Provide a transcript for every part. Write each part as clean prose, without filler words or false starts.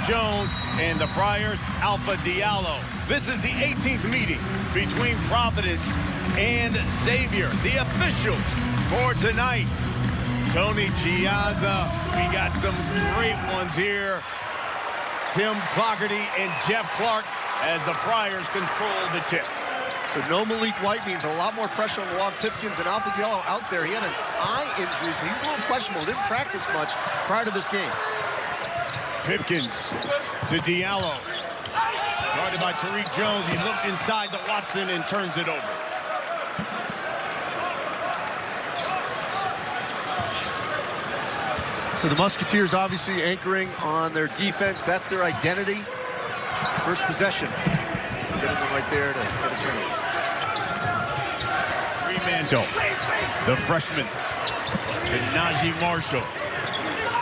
Jones and the Friars' Alpha Diallo. This is the 18th meeting between Providence and Xavier, the officials for tonight. Tony Chiazza, we got some great ones here. Tim Clougherty and Jeff Clark as the Friars control the tip. So no Malik White means a lot more pressure on Luan Pipkins, and Alpha Diallo out there. He had an eye injury, so he was a little questionable. Didn't practice much prior to this game. Pipkins to Diallo. Guarded by Tariq Jones. He looked inside to Watson and turns it over. So the Musketeers obviously anchoring on their defense. That's their identity. First possession. Getting them right there to get a turnover. Fremantle, the freshman, to Najee Marshall.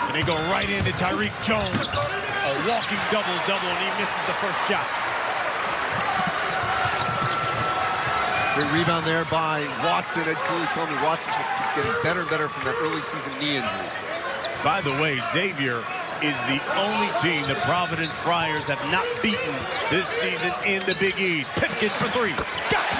And they go right into Tariq Jones. A walking double-double, and he misses the first shot. Great rebound there by Watson. Ed Cooley told me Watson just keeps getting better and better from that early season knee injury. By the way, Xavier is the only team the Providence Friars have not beaten this season in the Big East. Pipkins for three. Got it!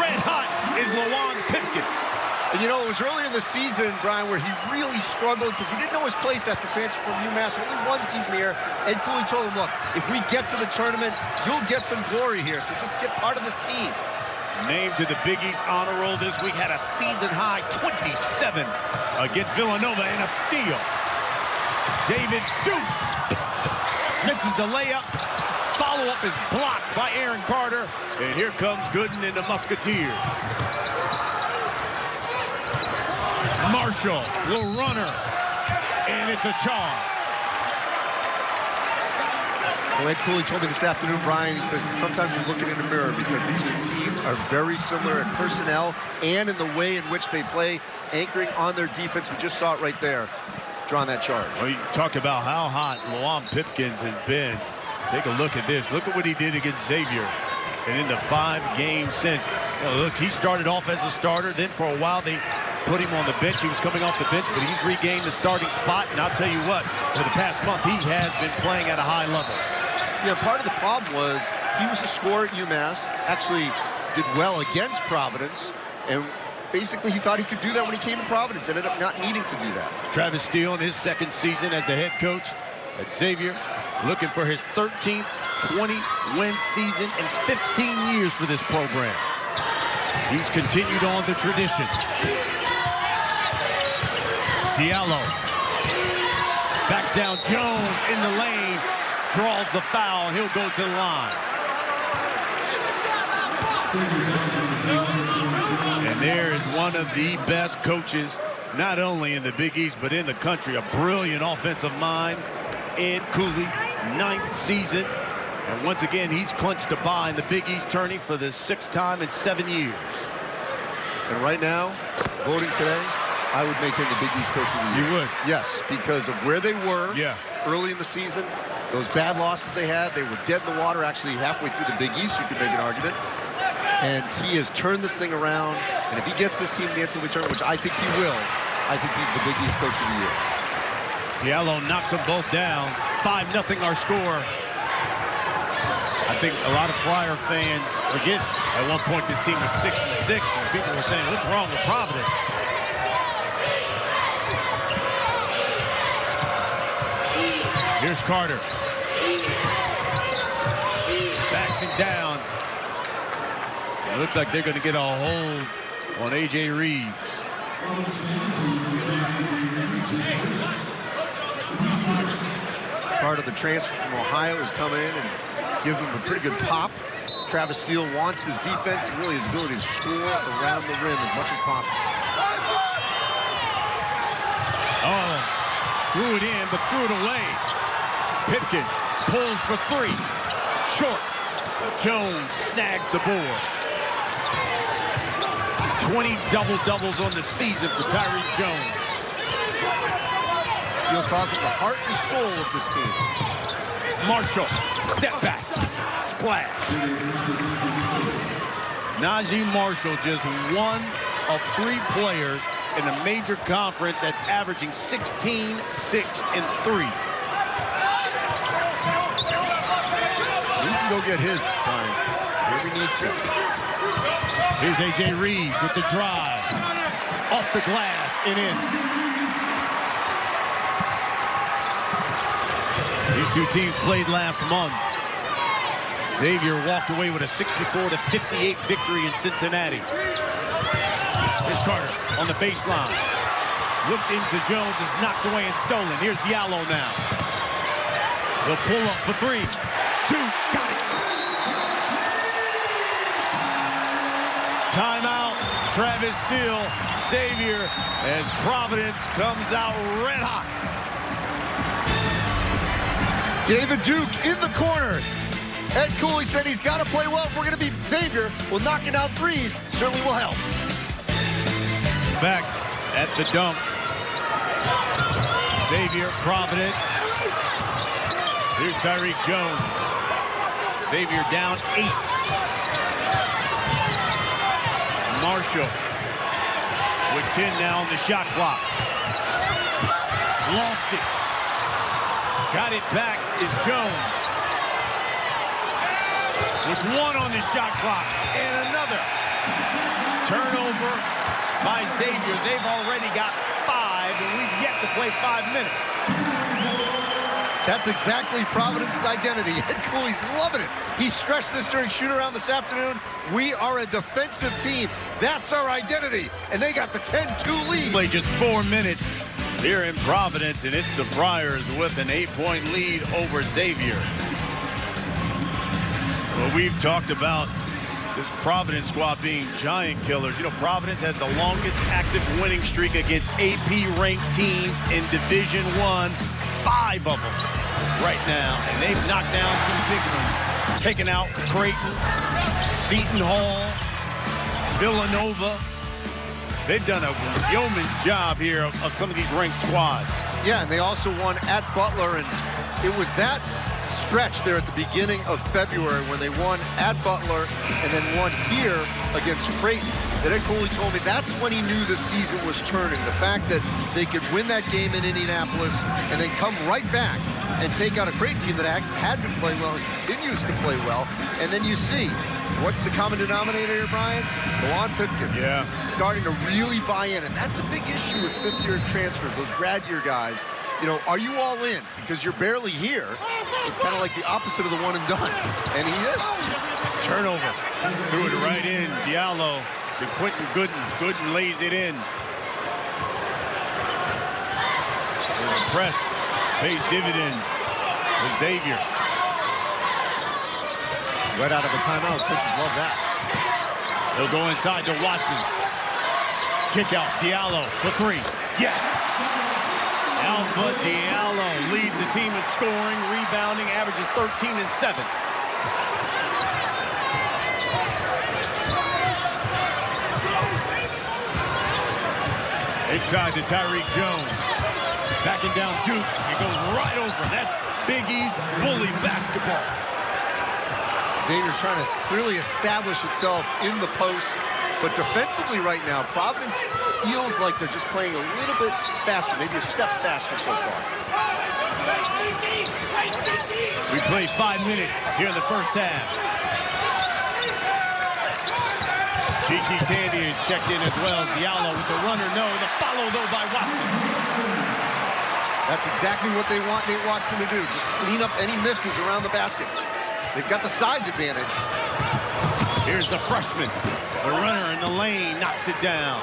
Red hot is Luan Pipkins. And you know, it was earlier in the season, Brian, where he really struggled because he didn't know his place after transfer from UMass. Only one season here. Ed Cooley told him, look, if we get to the tournament, you'll get some glory here, so just get part of this team. Named to the Big East honor roll this week, had a season-high 27 against Villanova and a steal. David Duke misses the layup. Follow-up is blocked by Aaron Carter. And here comes Gooden and the Musketeers. Marshall will runner. And it's a charge. Well, Ed Cooley told me this afternoon, Brian, he says sometimes you're looking in the mirror because these two teams are very similar in personnel and in the way in which they play, anchoring on their defense. We just saw it right there, drawing that charge. Well, you talk about how hot Luan Pipkins has been. Take a look at this. Look at what he did against Xavier. And in the 5 games since, you know, look, he started off as a starter. Then for a while, they put him on the bench. He was coming off the bench, but he's regained the starting spot. And I'll tell you what, for the past month, he has been playing at a high level. Yeah, part of the problem was he was a scorer at UMass, actually did well against Providence, and basically he thought he could do that when he came to Providence, ended up not needing to do that. Travis Steele in his second season as the head coach at Xavier, looking for his 13th 20-win season in 15 years for this program. He's continued on the tradition. Diallo backs down Jones in the lane. Draws the foul, and he'll go to the line. And there is one of the best coaches, not only in the Big East, but in the country. A brilliant offensive mind, Ed Cooley, 9th season. And once again, he's clinched a bye in the Big East tourney for the 6th time in 7 years. And right now, voting today, I would make him the Big East Coach of the Year. You would? Yes, because of where they were early in the season. Those bad losses they had, they were dead in the water. Actually, halfway through the Big East, you could make an argument. And he has turned this thing around. And if he gets this team in the NCAA tournament, which I think he will, I think he's the Big East Coach of the Year. Diallo knocks them both down. 5-0 our score. I think a lot of Friar fans forget at one point this team was 6-6, and people were saying, what's wrong with Providence? Here's Carter. Backs him down. It looks like they're going to get a hold on A.J. Reeves. Carter, the transfer from Ohio, has come in and given him a pretty good pop. Travis Steele wants his defense and really his ability to score around the rim as much as possible. Oh, threw it in, but threw it away. Pipkins pulls for 3. Short. Jones snags the board. 20 double-doubles on the season for Tariq Jones. Steele calls it the heart and soul of this team. Marshall, step back, splash. Najee Marshall, just one of 3 players in a major conference that's averaging 16, 6, and 3. go get his, Brian. Wherever he needs to. Here's A.J. Reeves with the drive. Off the glass and in. These two teams played last month. Xavier walked away with a 64-58 victory in Cincinnati. Here's Carter on the baseline. Looked into Jones, is knocked away and stolen. Here's Diallo now. The pull up for three. Two, got it. Timeout, Travis Steele. Xavier as Providence comes out red hot. David Duke in the corner. Ed Cooley said he's got to play well if we're going to beat Xavier. Well, knocking out threes certainly will help. Back at the dunk. Xavier, Providence. Here's Tyreek Jones. Xavier down 8. Marshall with 10 now on the shot clock. Lost it. Got it back is Jones. With 1 on the shot clock and another. Turnover by Xavier. They've already got 5 and we've yet to play 5 minutes. That's exactly Providence's identity. Ed Cooley's loving it. He stressed this during shoot-around this afternoon. We are a defensive team. That's our identity. And they got the 10-2 lead. Play just 4 minutes here in Providence, and it's the Friars with an 8-point lead over Xavier. Well, we've talked about this Providence squad being giant killers. You know, Providence has the longest active winning streak against AP-ranked teams in Division I. 5 of them right now, and they've knocked down some big ones. Taken out Creighton, Seton Hall, Villanova. They've done a yeoman's job here of some of these ranked squads. Yeah, and they also won at Butler, and it was that stretch there at the beginning of February when they won at Butler and then won here against Creighton. That Ed Cooley told me that's when he knew the season was turning. The fact that they could win that game in Indianapolis and then come right back and take out a Creighton team that had been playing well and continues to play well. And then you see, what's the common denominator here, Brian? Juwan Pipkins. Yeah. Starting to really buy in. And that's a big issue with fifth-year transfers, those grad year guys. You know, are you all in? Because you're barely here. It's kind of like the opposite of the one and done. And he is. Turnover. Threw it right in. Diallo to Quentin Gooden. Gooden lays it in. So the press pays dividends for Xavier. Right out of a timeout. Coaches love that. They'll go inside to Watson. Kick out. Diallo for 3. Yes. Alpha Diallo leads the team in scoring, rebounding, averages 13 and 7. Inside to Tyreek Jones. Backing down Duke. It goes right over. That's Big East bully basketball. Xavier's trying to clearly establish itself in the post. But defensively right now, Providence feels like they're just playing a little bit faster, maybe a step faster so far. We played 5 minutes here in the first half. Kiki Tandy is checked in as well. Diallo with the runner, no. The follow, though, by Watson. That's exactly what they want Nate Watson to do. Just clean up any misses around the basket. They've got the size advantage. Here's the freshman. The runner in the lane knocks it down.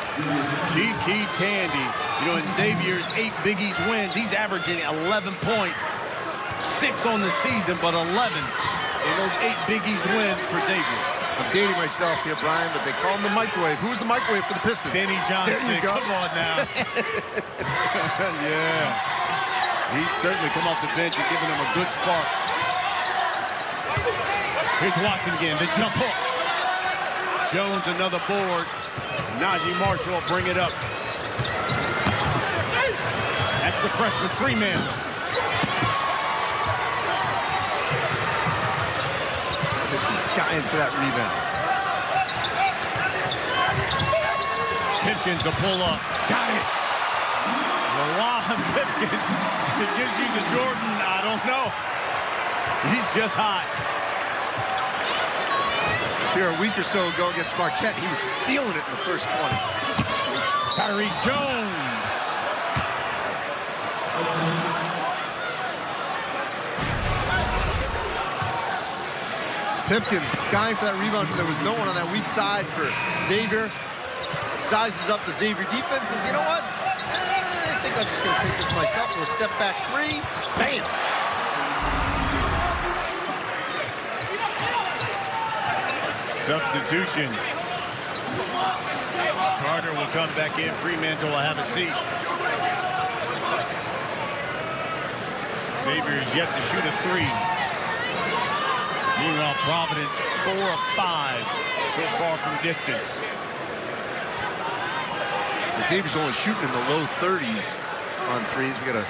Kiki Tandy. You know, in Xavier's 8 Big East wins, he's averaging 11 points. 6 on the season, but 11 in those 8 Big East wins for Xavier. I'm dating myself here, Brian, but they call him the microwave. Who's the microwave for the Pistons? Benny Johnson. There you go. Come on now. Yeah. He's certainly come off the bench and given him a good spark. Here's Watson again, the jump hook. Jones, another board. Najee Marshall will bring it up. That's the freshman Fremantle. Skying for that rebound. Pipkins a pull up. Got it. Juwan Pipkins. It gives you the Jordan. I don't know. He's just hot. Here a week or so ago against Marquette, he was feeling it in the first 20. Kyrie Jones. Pipkins skying for that rebound. There was no one on that weak side for Xavier. Sizes up the Xavier defense. Says, you know what? I think I'm just going to take this myself. A step back three. Bam! Substitution. Carter will come back in. Fremantle will have a seat. Xavier is yet to shoot a three. Meanwhile, Providence 4 of 5 so far from distance. Xavier's only shooting in the low 30s on threes. We got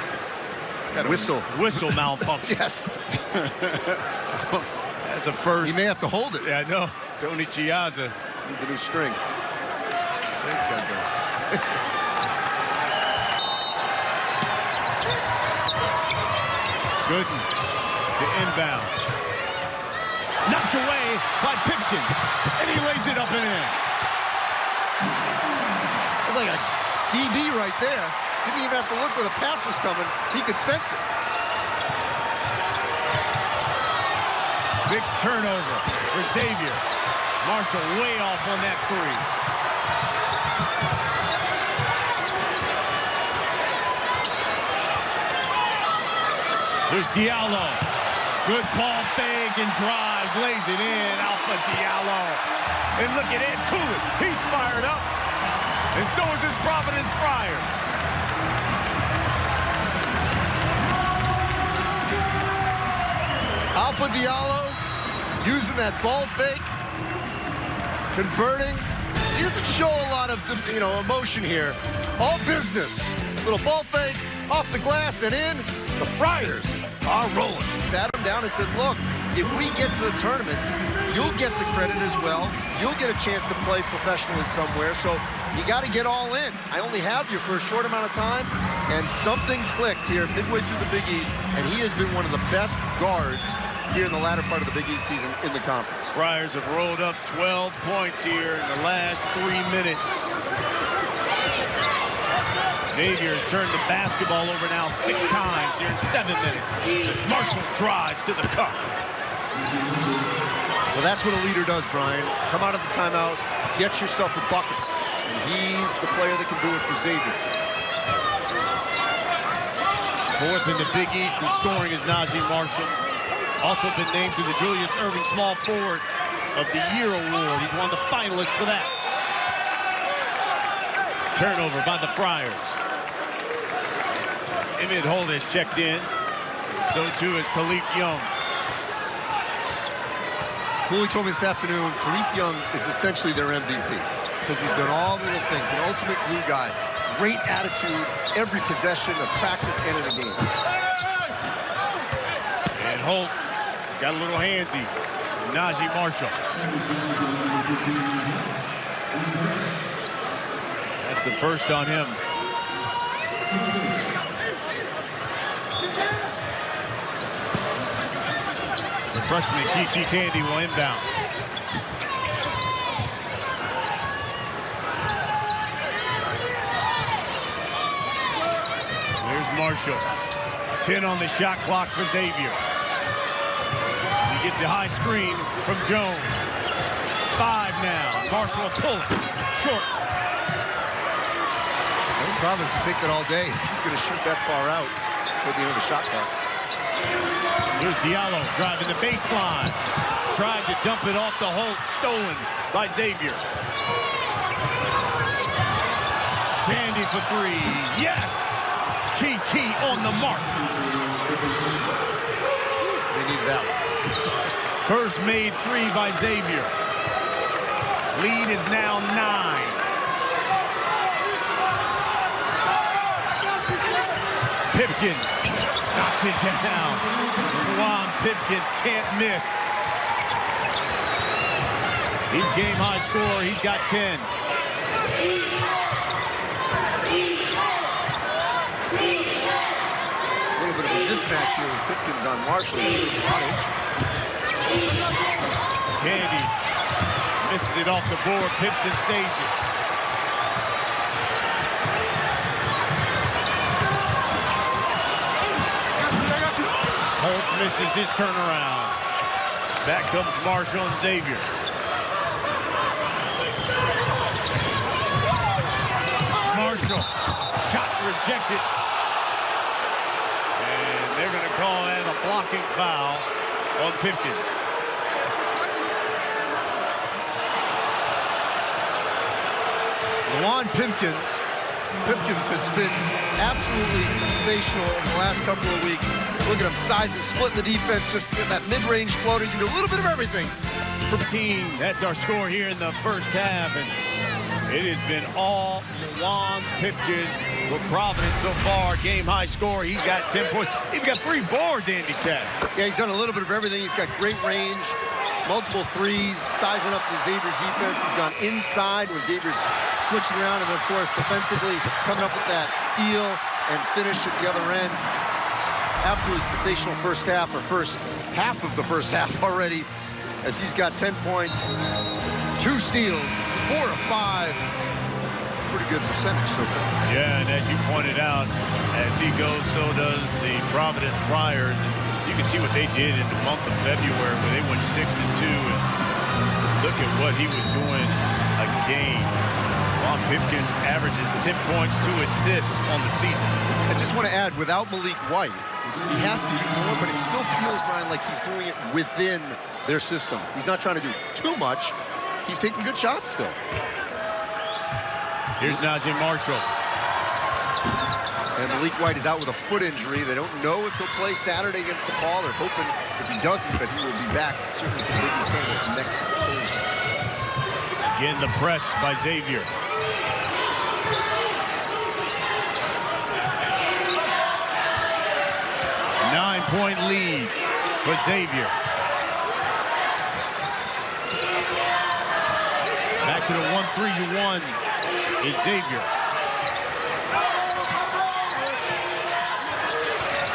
a whistle. Whistle malfunction. Yes. That's a first. He may have to hold it. Yeah, I know. Tony Chiazza needs a new string. Thanks, guys. Gooden to inbound. Knocked away by Pipkin, and he lays it up and in. It's like a DB right there. Didn't even have to look where the pass was coming. He could sense it. 6th turnover for Xavier. Marshall way off on that three. Here's Diallo. Good ball fake and drives, lays it in. Alpha Diallo. And look at Ed Cooley. He's fired up. And so is his Providence Friars. Alpha Diallo using that ball fake, converting. He doesn't show a lot of, emotion here. All business. Little ball fake, off the glass and in. The Friars are rolling. Sat him down and said, look, if we get to the tournament, you'll get the credit as well. You'll get a chance to play professionally somewhere. So you got to get all in. I only have you for a short amount of time. And something clicked here midway through the Big East. And he has been one of the best guards here in the latter part of the Big East season in the conference. Friars have rolled up 12 points here in the last 3 minutes. Xavier has turned the basketball over now 6 times here in 7 minutes. As Marshall drives to the cup. Well, that's what a leader does, Brian. Come out of the timeout, get yourself a bucket. And he's the player that can do it for Xavier. 4th in the Big East in scoring is Najee Marshall. Also been named to the Julius Erving Small Forward of the Year award. He's one of the finalists for that. Turnover by the Friars. Emmitt Holt has checked in. So too is Khalif Young. Cooley told me this afternoon, Khalif Young is essentially their MVP because he's done all the little things. An ultimate glue guy. Great attitude, every possession of practice and in the game. And Holt got a little handsy. Najee Marshall. That's the first on him. The freshman Kiki Tandy will inbound. There's Marshall. 10 on the shot clock for Xavier. He gets a high screen from Jones. 5 now. Marshall will pull it. Short. Providence will take that all day. He's going to shoot that far out toward the end of the shot clock. Here's Diallo driving the baseline. Tried to dump it off the Holt. Stolen by Xavier. Tandy for 3. Yes! Kiki on the mark. They need that one. First made 3 by Xavier. Lead is now 9. Pipkins knocks it down. Juan Pipkins can't miss. He's game high scorer. He's got 10. A little bit of a mismatch here with Pipkins on Marshall. Tandy Misses it off the board. Pipkin saves it. Holt misses his turnaround. Back comes Marshall and Xavier. Marshall. Shot rejected. And they're going to call that a blocking foul on Pipkins. Pipkins has been absolutely sensational in the last couple of weeks. Look at him sizing, splitting the defense, just in that mid-range floater. You can do a little bit of everything. 13, that's our score here in the first half. And it has been all Juan Pipkins for Providence so far. Game high score. He's got 10 points. He's got 3 boards, Andy Katz. Yeah, he's done a little bit of everything. He's got great range, multiple threes, sizing up the Xavier's defense. He's gone inside when Xavier's switching around, and then, of course, defensively coming up with that steal and finish at the other end. Absolutely sensational first half, or first half of the first half already, as he's got 10 points, 2 steals, 4 of 5. It's a pretty good percentage so far. Yeah, and as you pointed out, as he goes, so does the Providence Friars. And you can see what they did in the month of February, where they went 6-2. And look at what he was doing a game. Juan Pipkins averages 10 points, 2 assists on the season. I just want to add, without Malik White, he has to do more, but it still feels, Brian, like he's doing it within their system. He's not trying to do too much. He's taking good shots still. Here's Najee Marshall. And Malik White is out with a foot injury. They don't know if he'll play Saturday against DePaul. They're hoping, if he doesn't, that he will be back certainly for the Big East tournament next Thursday. Again, the press by Xavier. Nine-point lead for Xavier. Back to the 1-3-1 is Xavier.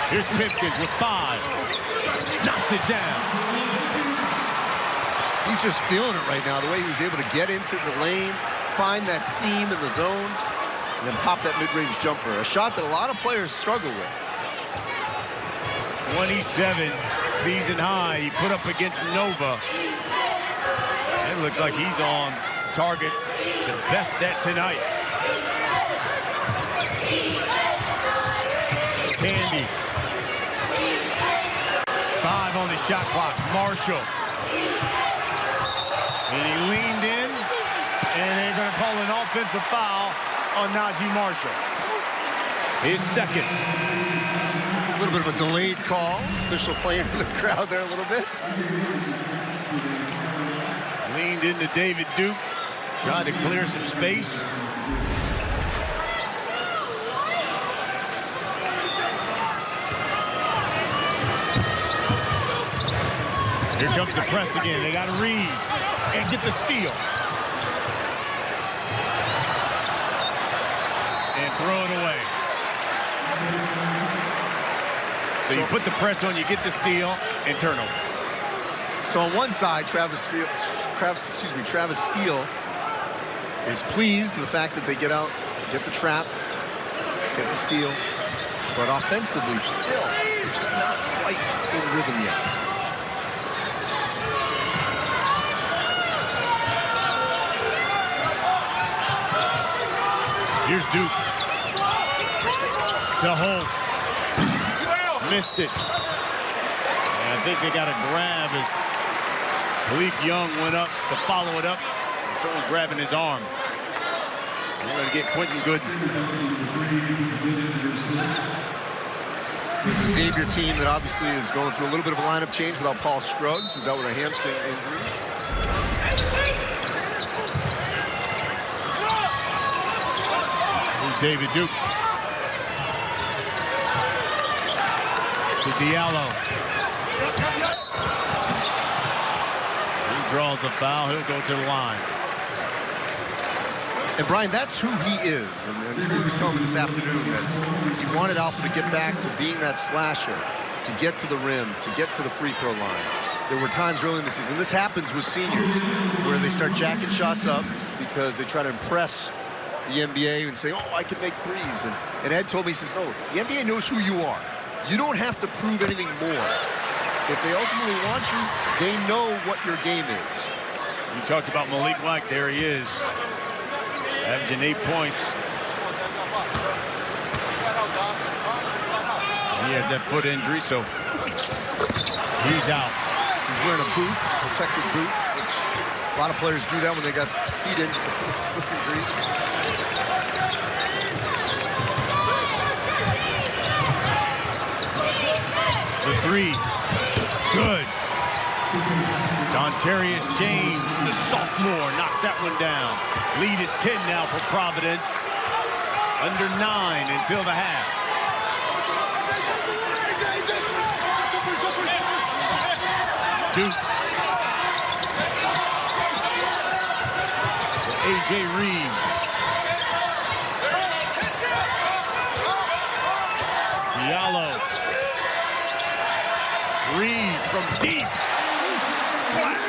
Here's Pipkins with 5. Knocks it down. He's just feeling it right now, the way he was able to get into the lane, find that seam in the zone, and then pop that mid-range jumper. A shot that a lot of players struggle with. 27, season high. He put up against Nova. It looks like he's on target to best that tonight. Tandy. 5 on the shot clock. Marshall. And he leaned in, and they're going to call an offensive foul on Najee Marshall. His second. A little bit of a delayed call. Official playing for the crowd there a little bit. Leaned into David Duke, trying to clear some space. Here comes the press again. They got Reeves and get the steal. And throw it away. So you put the press on, you get the steal, and turnover. So on one side, Travis Steele is pleased with the fact that they get out, get the trap, get the steal. But offensively, still, they're just not quite in rhythm yet. Here's Duke. To Holt. Missed it. And I think they got a grab as Khalif Young went up to follow it up. And someone's grabbing his arm. They're going to get Quentin Gooden. This is a Xavier team that obviously is going through a little bit of a lineup change without Paul Scruggs, who's out with a hamstring injury. Here's David Duke. To Diallo. He draws a foul. He'll go to the line. And Brian, that's who he is. And Cooley was telling me this afternoon that he wanted Alpha to get back to being that slasher, to get to the rim, to get to the free throw line. there were times early in the season, this happens with seniors, where they start jacking shots up because they try to impress the NBA and say, oh, I can make threes. And Ed told me, he says, no, the NBA knows who you are. You don't have to prove anything more. If they ultimately want you, they know what your game is. You talked about Malik White. There he is, averaging 8 points. He had that foot injury, so he's out. He's wearing a boot, protective boot, which a lot of players do that when they got feet in foot injuries. The three, good. Dontarius James, the sophomore, knocks that one down. Lead is 10 now for Providence. Under 9 until the half. Duke. A.J. Reeves. Diallo. Reeves from deep. Splat.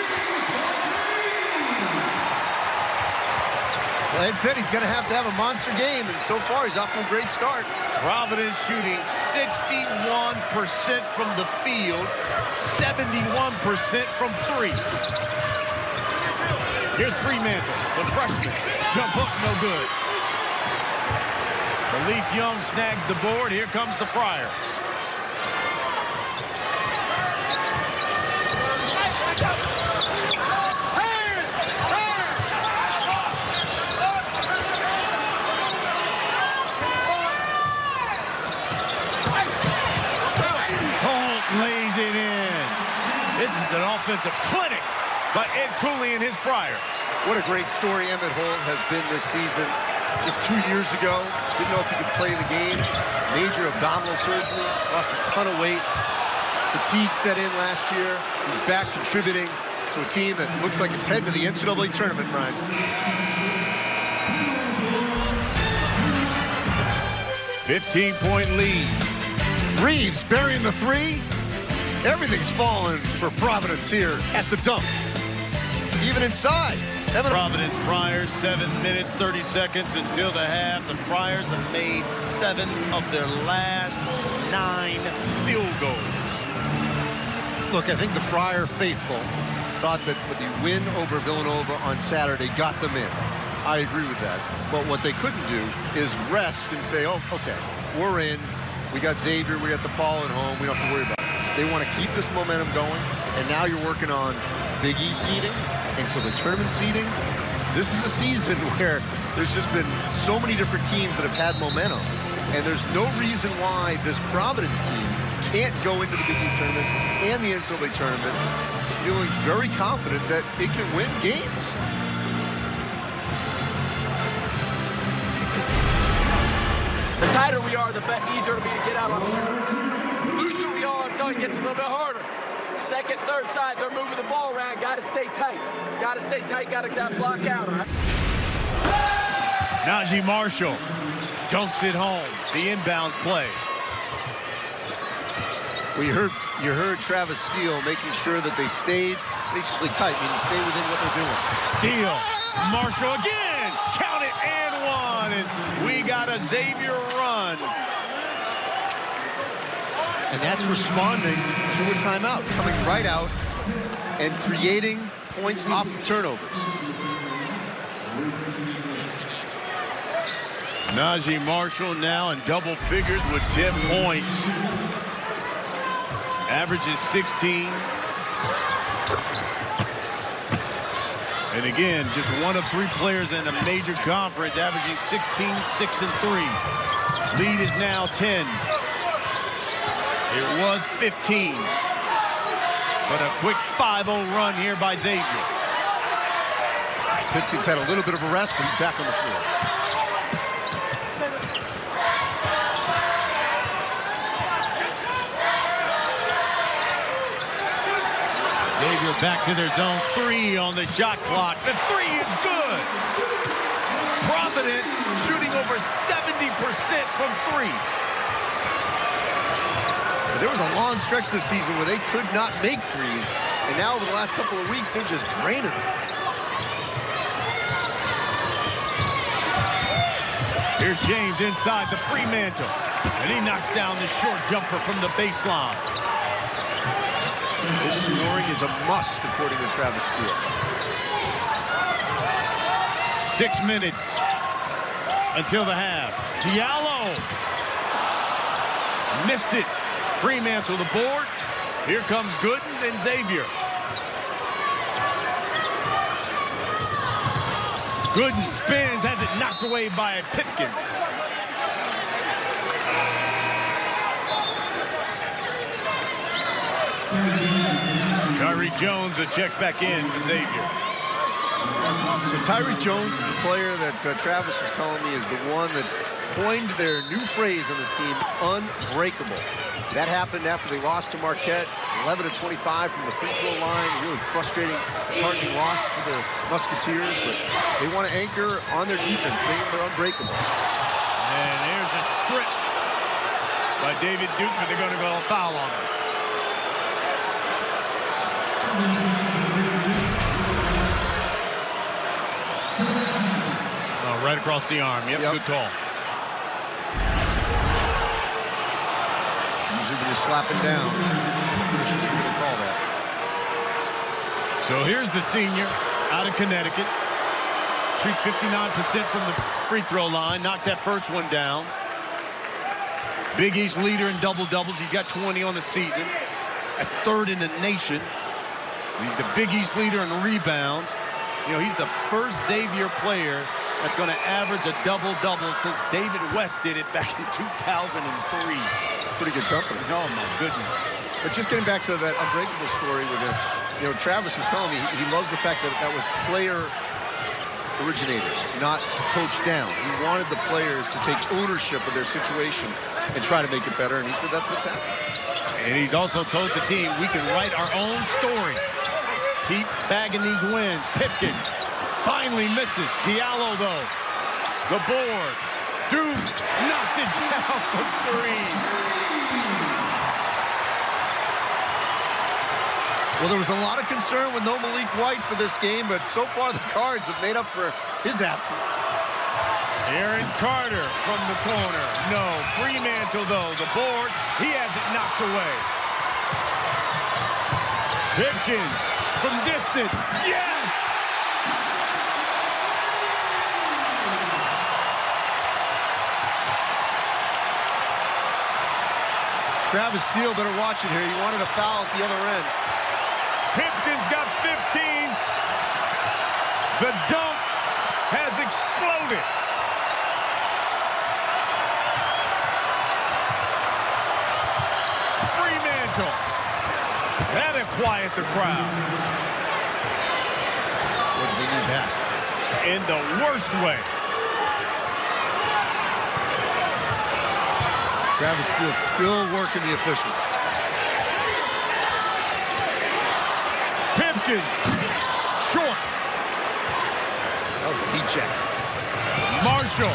Well, Ed said he's going to have a monster game, and so far he's off to a great start. Providence shooting 61% from the field, 71% from three. Here's Fremantle, the freshman. Jump hook, no good. Khalif Young snags the board. Here comes the Friars. Lays it in. This is an offensive clinic by Ed Cooley and his Friars. What a great story Emmett Holt has been this season. Just 2 years ago, didn't know if he could play the game. Major abdominal surgery, lost a ton of weight. Fatigue set in last year. He's back contributing to a team that looks like it's heading to the NCAA tournament, Brian. 15-point lead. Reeves burying the three. Everything's falling for Providence here at the dunk. Even inside. Providence Friars, 7 minutes, 30 seconds until the half. The Friars have made 7 of their last 9 field goals. Look, I think the Friar faithful thought that the win over Villanova on Saturday got them in. I agree with that. But what they couldn't do is rest and say, oh, okay, we're in. We got Xavier, we got DePaul at home. We don't have to worry about it. They want to keep this momentum going, and now you're working on Big East seeding, and so the tournament seeding. This is a season where there's just been so many different teams that have had momentum, and there's no reason why this Providence team can't go into the Big East tournament and the NCAA tournament feeling very confident that it can win games. The tighter we are, the easier it'll be to get out on shooters. Looser we are until it gets a little bit harder. Second, third side, they're moving the ball around. Got to stay tight. Got to stay tight. Got to block out. Right? Najee Marshall dunks it home. The inbounds play. Well, you heard Travis Steele making sure that they stayed basically tight, meaning stay within what they're doing. Steele, Marshall again. Count it and one. And we got a Xavier run. And that's responding to a timeout, coming right out and creating points off of turnovers. Najee Marshall now in double figures with 10 points. Averages 16. And again, just one of 3 players in a major conference averaging 16, 6, and 3. Lead is now 10. It was 15. But a quick 5-0 run here by Xavier. Pipkins had a little bit of a rest, but he's back on the floor. Xavier back to their zone 3 on the shot clock. The 3 is good. Providence shooting over 70% from 3. There was a long stretch this season where they could not make threes. And now over the last couple of weeks, they're just draining them. Here's James inside the Fremantle. And he knocks down the short jumper from the baseline. This scoring is a must, according to Travis Steele. 6 minutes until the half. Diallo missed it. Fremantle the board. Here comes Gooden and Xavier. Gooden spins, has it knocked away by Pipkins. Tyree Jones will check back in for Xavier. So Tyree Jones is a player that Travis was telling me is the one that coined their new phrase on this team, unbreakable. That happened after they lost to Marquette, 11 of 25 from the free throw line. Really frustrating, disheartening loss for the Musketeers, but they want to anchor on their defense, saying they're unbreakable. And there's a strip by David Duke, but they're going to go a foul on him. Oh, right across the arm. Yep, good call. Usually when you're slapping down, officials are going to call that. So here's the senior out of Connecticut. Shoots 59% from the free throw line. Knocks that first one down. Big East leader in double-doubles. He's got 20 on the season. That's third in the nation. He's the Big East leader in rebounds. You know, he's the first Xavier player that's going to average a double-double since David West did it back in 2003. Pretty good company. Oh, my goodness. But just getting back to that unbreakable story with him, you know, Travis was telling me he loves the fact that that was player originated, not coached down. He wanted the players to take ownership of their situation and try to make it better, and he said that's what's happening. And he's also told the team, we can write our own story. Keep bagging these wins. Pipkins finally misses. Diallo, though, the board. Duke knocks it down for three. Well, there was a lot of concern with no Malik White for this game, but so far the Cards have made up for his absence. Aaron Carter from the corner. No. Fremantle, though, the board. He has it knocked away. Pipkins from distance. Yes! Travis Steele better watch it here. He wanted a foul at the other end. Pipkins got 15. The dunk has exploded. Fremantle. That'll quiet the crowd. What did they need that? In the worst way. Travis Steele still working the officials. Pipkins. Short. That was a heat check. Marshall.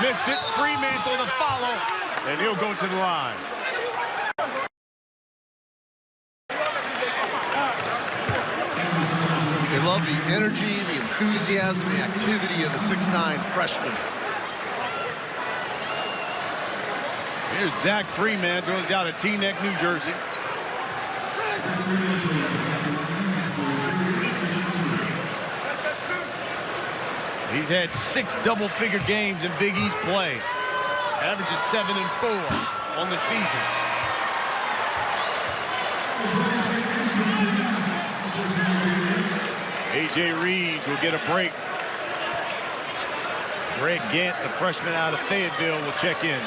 Missed it. Fremantle to follow. And he'll go to the line. They love the energy, the enthusiasm, the activity of the 6'9" freshman. Here's Zach Fremantle. He's out of Teaneck, New Jersey. He's had 6 double-figure games in Big East play. Averages 7 and 4 on the season. A.J. Reeves will get a break. Greg Gant, the freshman out of Fayetteville, will check in.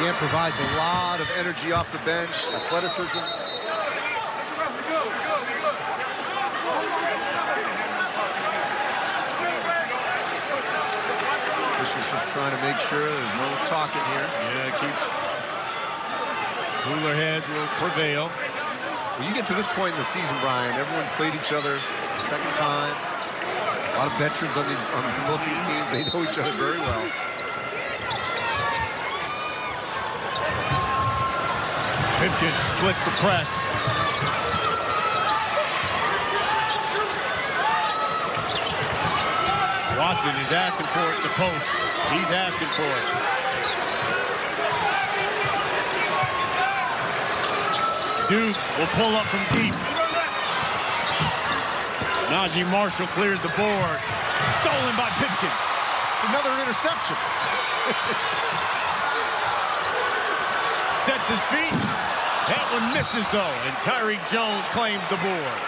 Gant provides a lot of energy off the bench, athleticism. Just trying to make sure there's no talking here. Yeah, cooler heads will prevail. When you get to this point in the season, Brian, everyone's played each other second time. A lot of veterans on both these teams. They know each other very well. Pipkins splits the press. Watson is asking for it in the post. He's asking for it. Duke will pull up from deep. Najee Marshall clears the board. Stolen by Pipkins. It's another interception. Sets his feet. That one misses, though, and Tyreek Jones claims the board.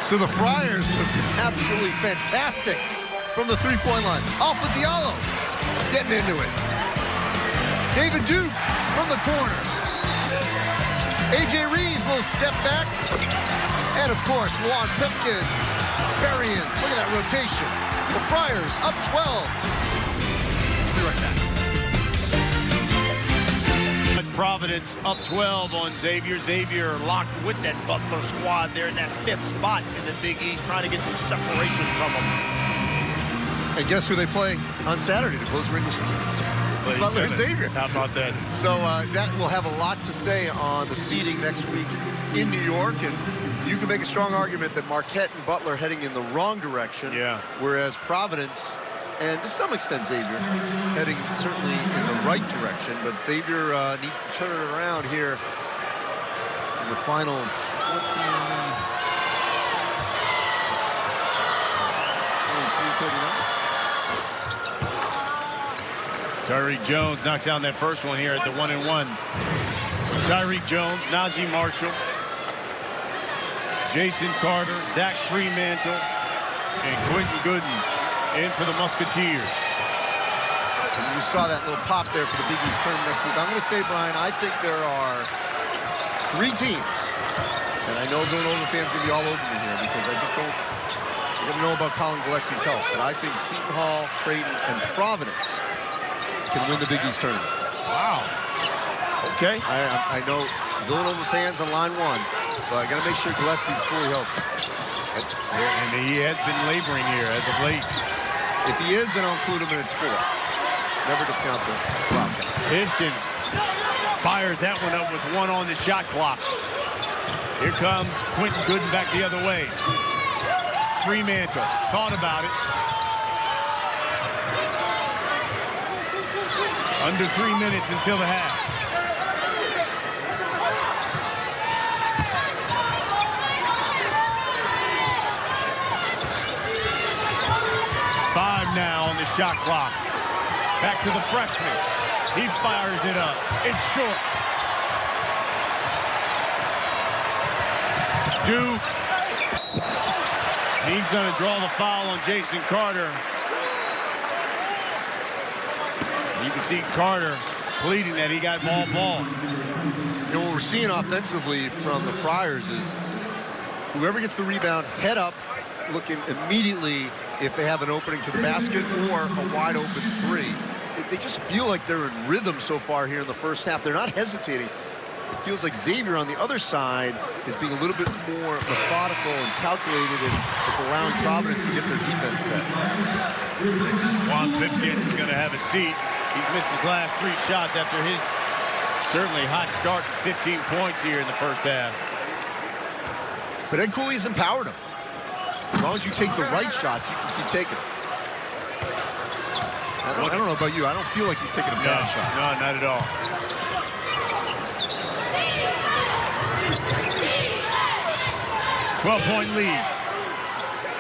So the Friars have been absolutely fantastic from the three-point line. Alpha Diallo getting into it. David Duke from the corner. A.J. Reeves, little step back. And, of course, Juan Pipkins burying. Look at that rotation. The Friars up 12. Be right back. Providence up 12 on Xavier. Xavier locked with that Butler squad there in that 5th spot in the Big East, trying to get some separation from them. And guess who they play on Saturday to close the regular season? Butler and Xavier. How about that? So that will have a lot to say on the seeding next week in New York. And you can make a strong argument that Marquette and Butler heading in the wrong direction. Yeah. Whereas Providence, and to some extent Xavier, heading certainly in the right direction. But Xavier needs to turn it around here in the final 23-39. Tyreek Jones knocks down that first one here at the 1-and-1. So Tyreek Jones, Najee Marshall, Jason Carter, Zach Fremantle, and Quentin Gooden in for the Musketeers. And you saw that little pop there for the Big East tournament next week. I'm going to say, Brian, I think there are 3 teams, and I know Villanova fans are going to be all over me here because I just don't know about Colin Gillespie's health, but I think Seton Hall, Creighton, and Providence can win the Big East tournament. Wow. Okay. I know Villanova fans on line 1, but I got to make sure Gillespie's fully healthy. And he has been laboring here as of late. If he is, then I'll include him in its 4. Never discount the Bobcats. Pipkins fires that one up with 1 on the shot clock. Here comes Quentin Gooden back the other way. Fremantle thought about it. Under 3 minutes until the half. Now on the shot clock. Back to the freshman. He fires it up. It's short. Duke. He's going to draw the foul on Jason Carter. You can see Carter pleading that he got ball. You know, what we're seeing offensively from the Friars is whoever gets the rebound, head up, looking immediately if they have an opening to the basket or a wide open 3. They just feel like they're in rhythm so far here in the first half. They're not hesitating. It feels like Xavier on the other side is being a little bit more methodical and calculated, and it's allowing Providence to get their defense set. Juan Pipkins is going to have a seat. He's missed his last 3 shots after his certainly hot start, 15 points here in the first half. But Ed Cooley's empowered him. As long as you take the right shots, you can keep taking them. I don't know about you. I don't feel like he's taking a bad shot. No, not at all. .12-point lead.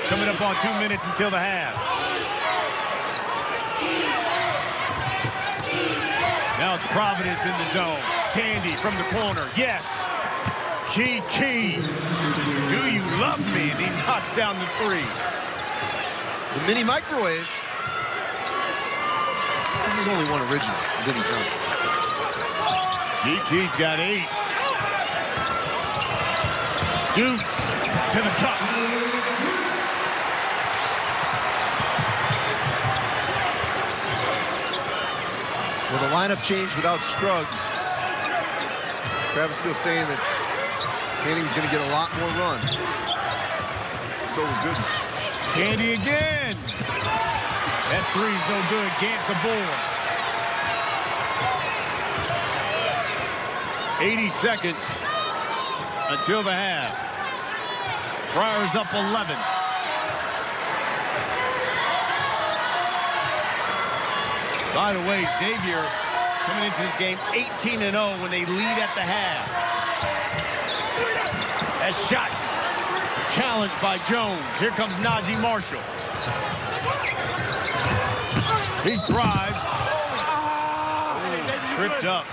Coming up on 2 minutes until the half. Now it's Providence in the zone. Tandy from the corner. Yes. Key. Do you love me? And he knocks down the 3. The mini microwave. This is only one original, Vinnie Johnson. Key's got 8. Duke to the cup. With a lineup change without Scruggs, Travis still saying that Tandy was going to get a lot more run. So was good. Tandy again. That three's no good. Gant the board. 80 seconds until the half. Friars up 11. By the way, Xavier coming into this game 18-0 when they lead at the half. That shot challenged by Jones. Here comes Najee Marshall. He drives. Tripped up.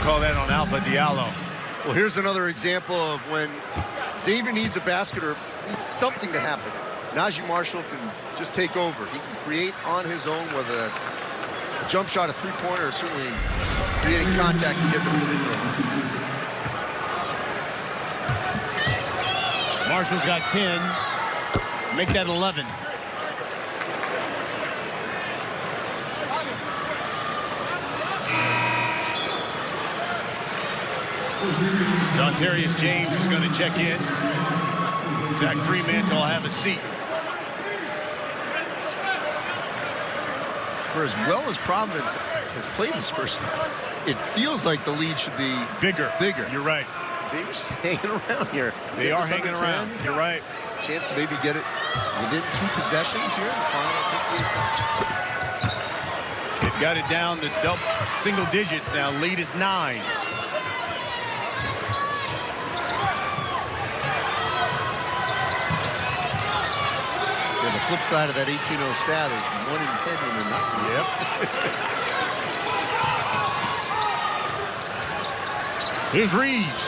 Call that on Alpha Diallo. Well, here's another example of when Xavier needs a basket or needs something to happen. Najee Marshall can just take over. He can create on his own, whether that's a jump shot, a three-pointer, or certainly creating contact and get the free throw. Marshall's got 10. Make that 11. Dontarius James is going to check in. Zach Fremantle will have a seat. For as well as Providence has played this first half, it feels like the lead should be bigger. You're right. Xavier's hanging around here. They are hanging around. You're right. Chance to maybe get it within 2 possessions here in the final 58 seconds. They've got it down to single digits now. Lead is 9. The flip side of that 18-0 stat is 1 in 10 when they're not. Yep. Here's Reeves.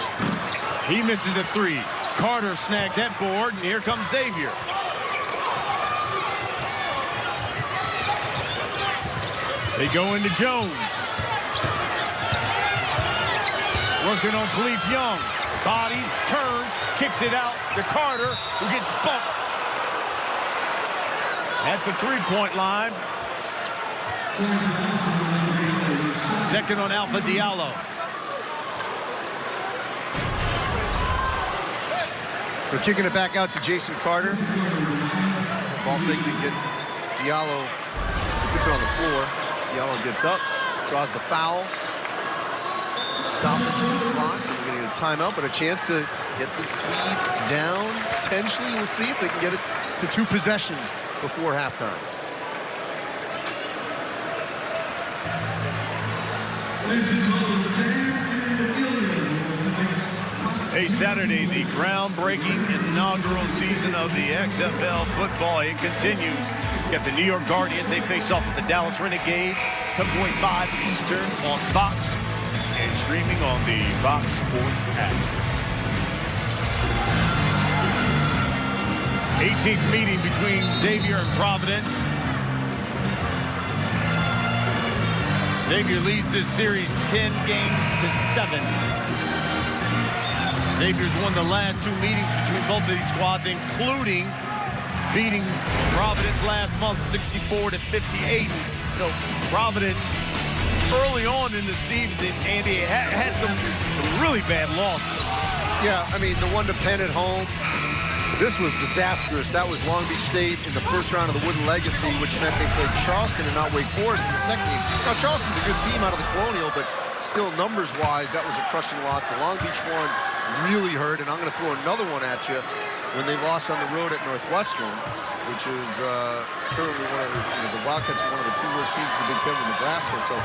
He misses a 3. Carter snags that board, and here comes Xavier. They go into Jones. Working on Khalif Young. Bodies, turns, kicks it out to Carter, who gets bumped at the three-point line. Second on Alpha Diallo. So kicking it back out to Jason Carter. Ball fake to get Diallo. He puts it on the floor. Diallo gets up, draws the foul. Stoppage of the clock. We're going to get a timeout, but a chance to get this lead down. Potentially, we'll see if they can get it to 2 possessions before halftime. Hey, Saturday, the groundbreaking inaugural season of the XFL football. It continues. Got the New York Guardians. They face off with the Dallas Renegades. Comes away 5 Eastern on Fox and streaming on the Fox Sports app. 18th meeting between Xavier and Providence. Xavier leads this series 10 games to 7. Xavier's won the last 2 meetings between both of these squads, including beating Providence last month 64-58. Providence early on in the season, Andy, had some really bad losses. Yeah, I mean, the one to Penn at home, this was disastrous. That was Long Beach State in the first round of the Wooden Legacy, which meant they played Charleston and not Wake Forest in the second game. Now, Charleston's a good team out of the Colonial, but still, numbers-wise, that was a crushing loss. The Long Beach one really hurt, and I'm going to throw another one at you when they lost on the road at Northwestern, which is currently one of the Wildcats are one of the 2 worst teams in the Big Ten with Nebraska. So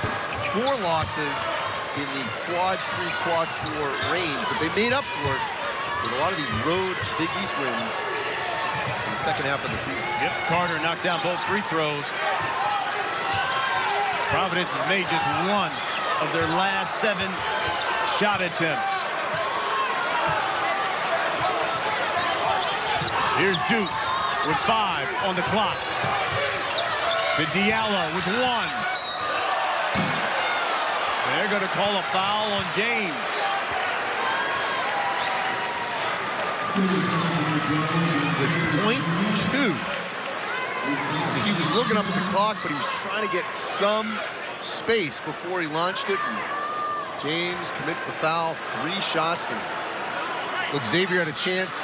4 losses in the quad 3, quad 4 range, but they made up for it with a lot of these road Big East wins in the second half of the season. Yep, Carter knocked down both free throws. Providence has made just 1 of their last 7 shot attempts. Here's Duke with 5 on the clock. To Diallo with 1. They're going to call a foul on James. With .2. He was looking up at the clock, but he was trying to get some space before he launched it. And James commits the foul, 3 shots, and Look, Xavier had a chance,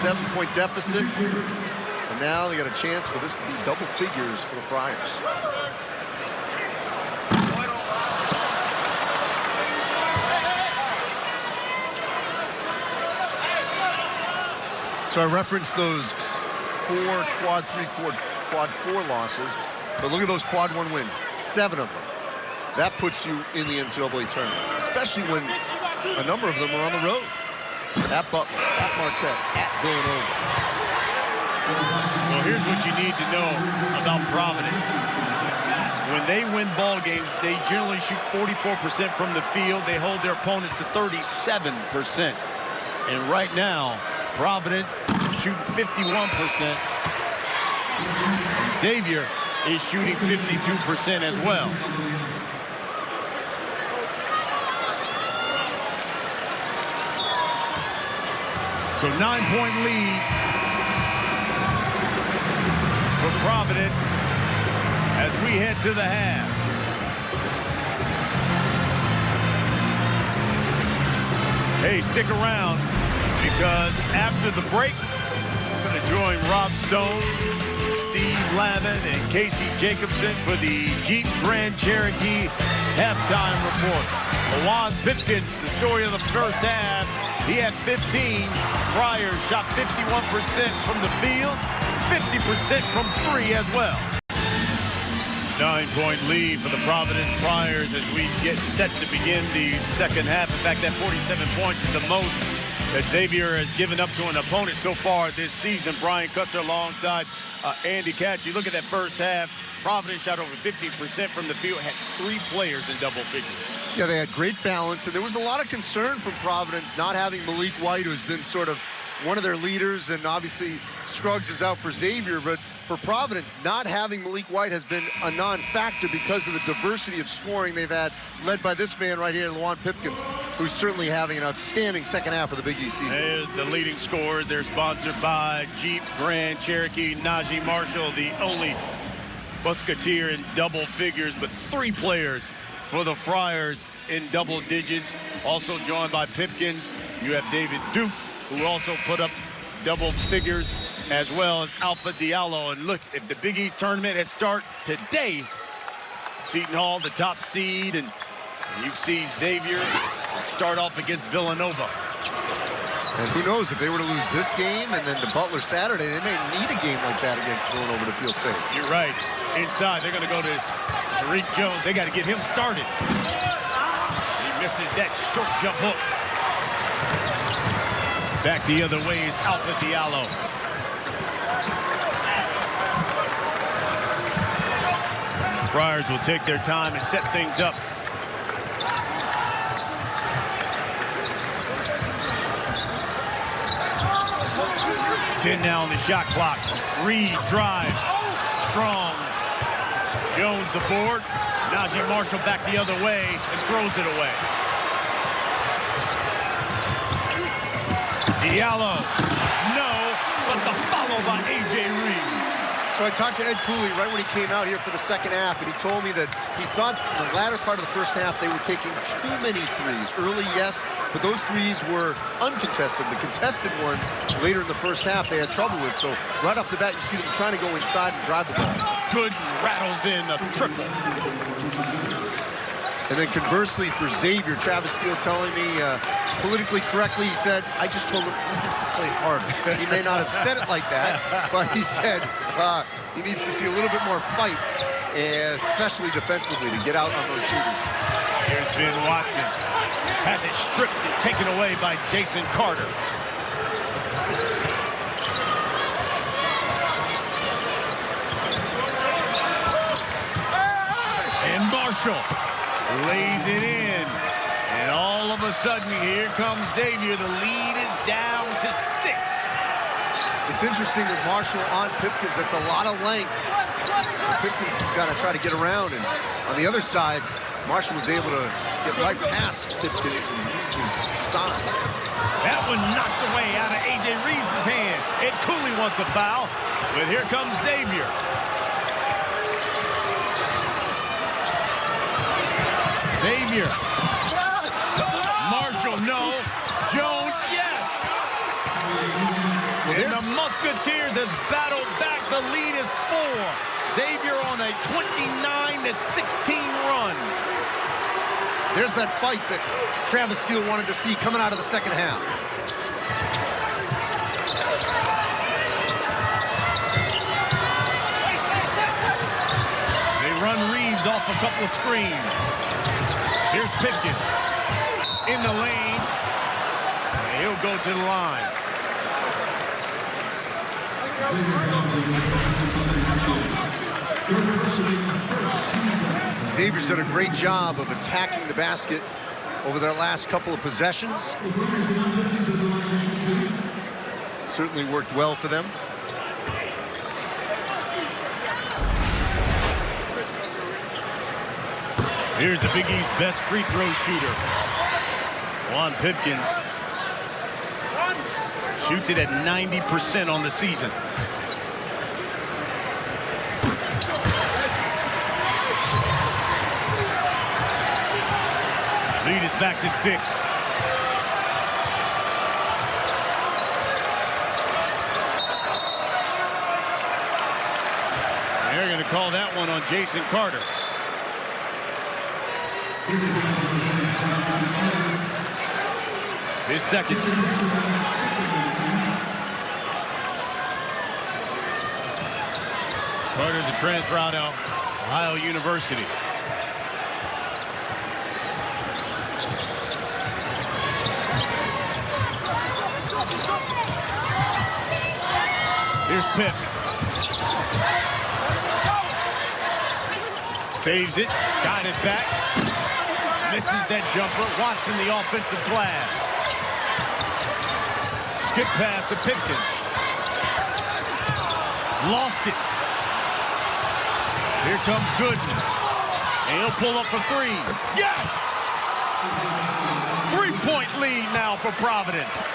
7-point deficit, and now they got a chance for this to be double figures for the Friars. So I referenced those 4 quad 3, quad 4 losses, but look at those quad 1 wins, 7 of them. That puts you in the NCAA tournament, especially when a number of them are on the road. At Butler, at Marquette, at Villanova. Well, here's what you need to know about Providence. When they win ball games, they generally shoot 44% from the field. They hold their opponents to 37%. And right now, Providence shooting 51%. Xavier is shooting 52% as well. So 9-point lead for Providence as we head to the half. Hey, stick around because after the break, we're going to join Rob Stone, Steve Lavin, and Casey Jacobson for the Jeep Grand Cherokee halftime report. Lawan Pipkins, the story of the first half. He had 15. Friars shot 51% from the field, 50% from 3 as well. 9-point lead for the Providence Friars as we get set to begin the second half. In fact, that 47 points is the most that Xavier has given up to an opponent so far this season. Brian Custer alongside Andy Katz. You look at that first half, Providence shot over 50% from the field, had 3 players in double figures. Yeah, they had great balance, and there was a lot of concern from Providence not having Malik White, who's been sort of one of their leaders, and obviously Scruggs is out for Xavier, but for Providence, not having Malik White has been a non-factor because of the diversity of scoring they've had, led by this man right here, Lawan Pipkins, who's certainly having an outstanding second half of the Big East season. There's the leading scorers. They're sponsored by Jeep Grand Cherokee. Najee Marshall, the only Musketeer in double figures, but 3 players for the Friars in double digits. Also joined by Pipkins, you have David Duke, who also put up double figures, as well as Alpha Diallo. And look, if the Big East tournament has started today, Seton Hall, the top seed, and you see Xavier start off against Villanova. And who knows, if they were to lose this game and then to Butler Saturday, they may need a game like that against Villanova to feel safe. You're right. Inside, they're going to go to Tariq Jones. They got to get him started. He misses that short jump hook. Back the other way is Alpha Diallo. The Friars will take their time and set things up. Ten now on the shot clock. Reed drives. Strong. Jones the board. Najee Marshall back the other way and throws it away. Diallo. No, but the follow by A.J. Reeves. So I talked to Ed Cooley right when he came out here for the second half, and he told me that he thought in the latter part of the first half they were taking too many threes. Early, yes, but those threes were uncontested. The contested ones later in the first half they had trouble with. So right off the bat, you see them trying to go inside and drive the ball. Good rattles in a triple. And then conversely for Xavier, Travis Steele telling me politically correctly, he said, I just told him we have to play harder. He may not have said it like that, but he said he needs to see a little bit more fight, especially defensively, to get out on those shooters. Here's Ben Watson. Has it stripped and taken away by Jason Carter. And Marshall lays it in. And all of a sudden, here comes Xavier. The lead is down to 6. It's interesting with Marshall on Pipkins. That's a lot of length. Pipkins has got to try to get around. And on the other side, Marshall was able to get right past Pipkins and use his size. That one knocked away out of A.J. Reeves' hand. Ed Cooley wants a foul, but here comes Xavier. Xavier. Marshall, no. Jones, yes. have battled back. The lead is 4. Xavier on a 29-16 run. There's that fight that Travis Steele wanted to see coming out of the second half. They run Reeves off a couple of screens. Here's Pipkins in the lane. And he'll go to the line. Xavier's done a great job of attacking the basket over their last couple of possessions. Certainly worked well for them. Here's the Big East best free throw shooter. Juan Pipkins shoots it at 90% on the season. Lead is back to 6. They're going to call that one on Jason Carter. His second. Carter's a transfer out of Ohio University. Here's Pip. Saves it. Got it back. Misses that jumper. Watson the offensive glass. Skip pass to Pipkins. Lost it. Here comes Gooden. And he'll pull up for 3. Yes! 3-point lead now for Providence.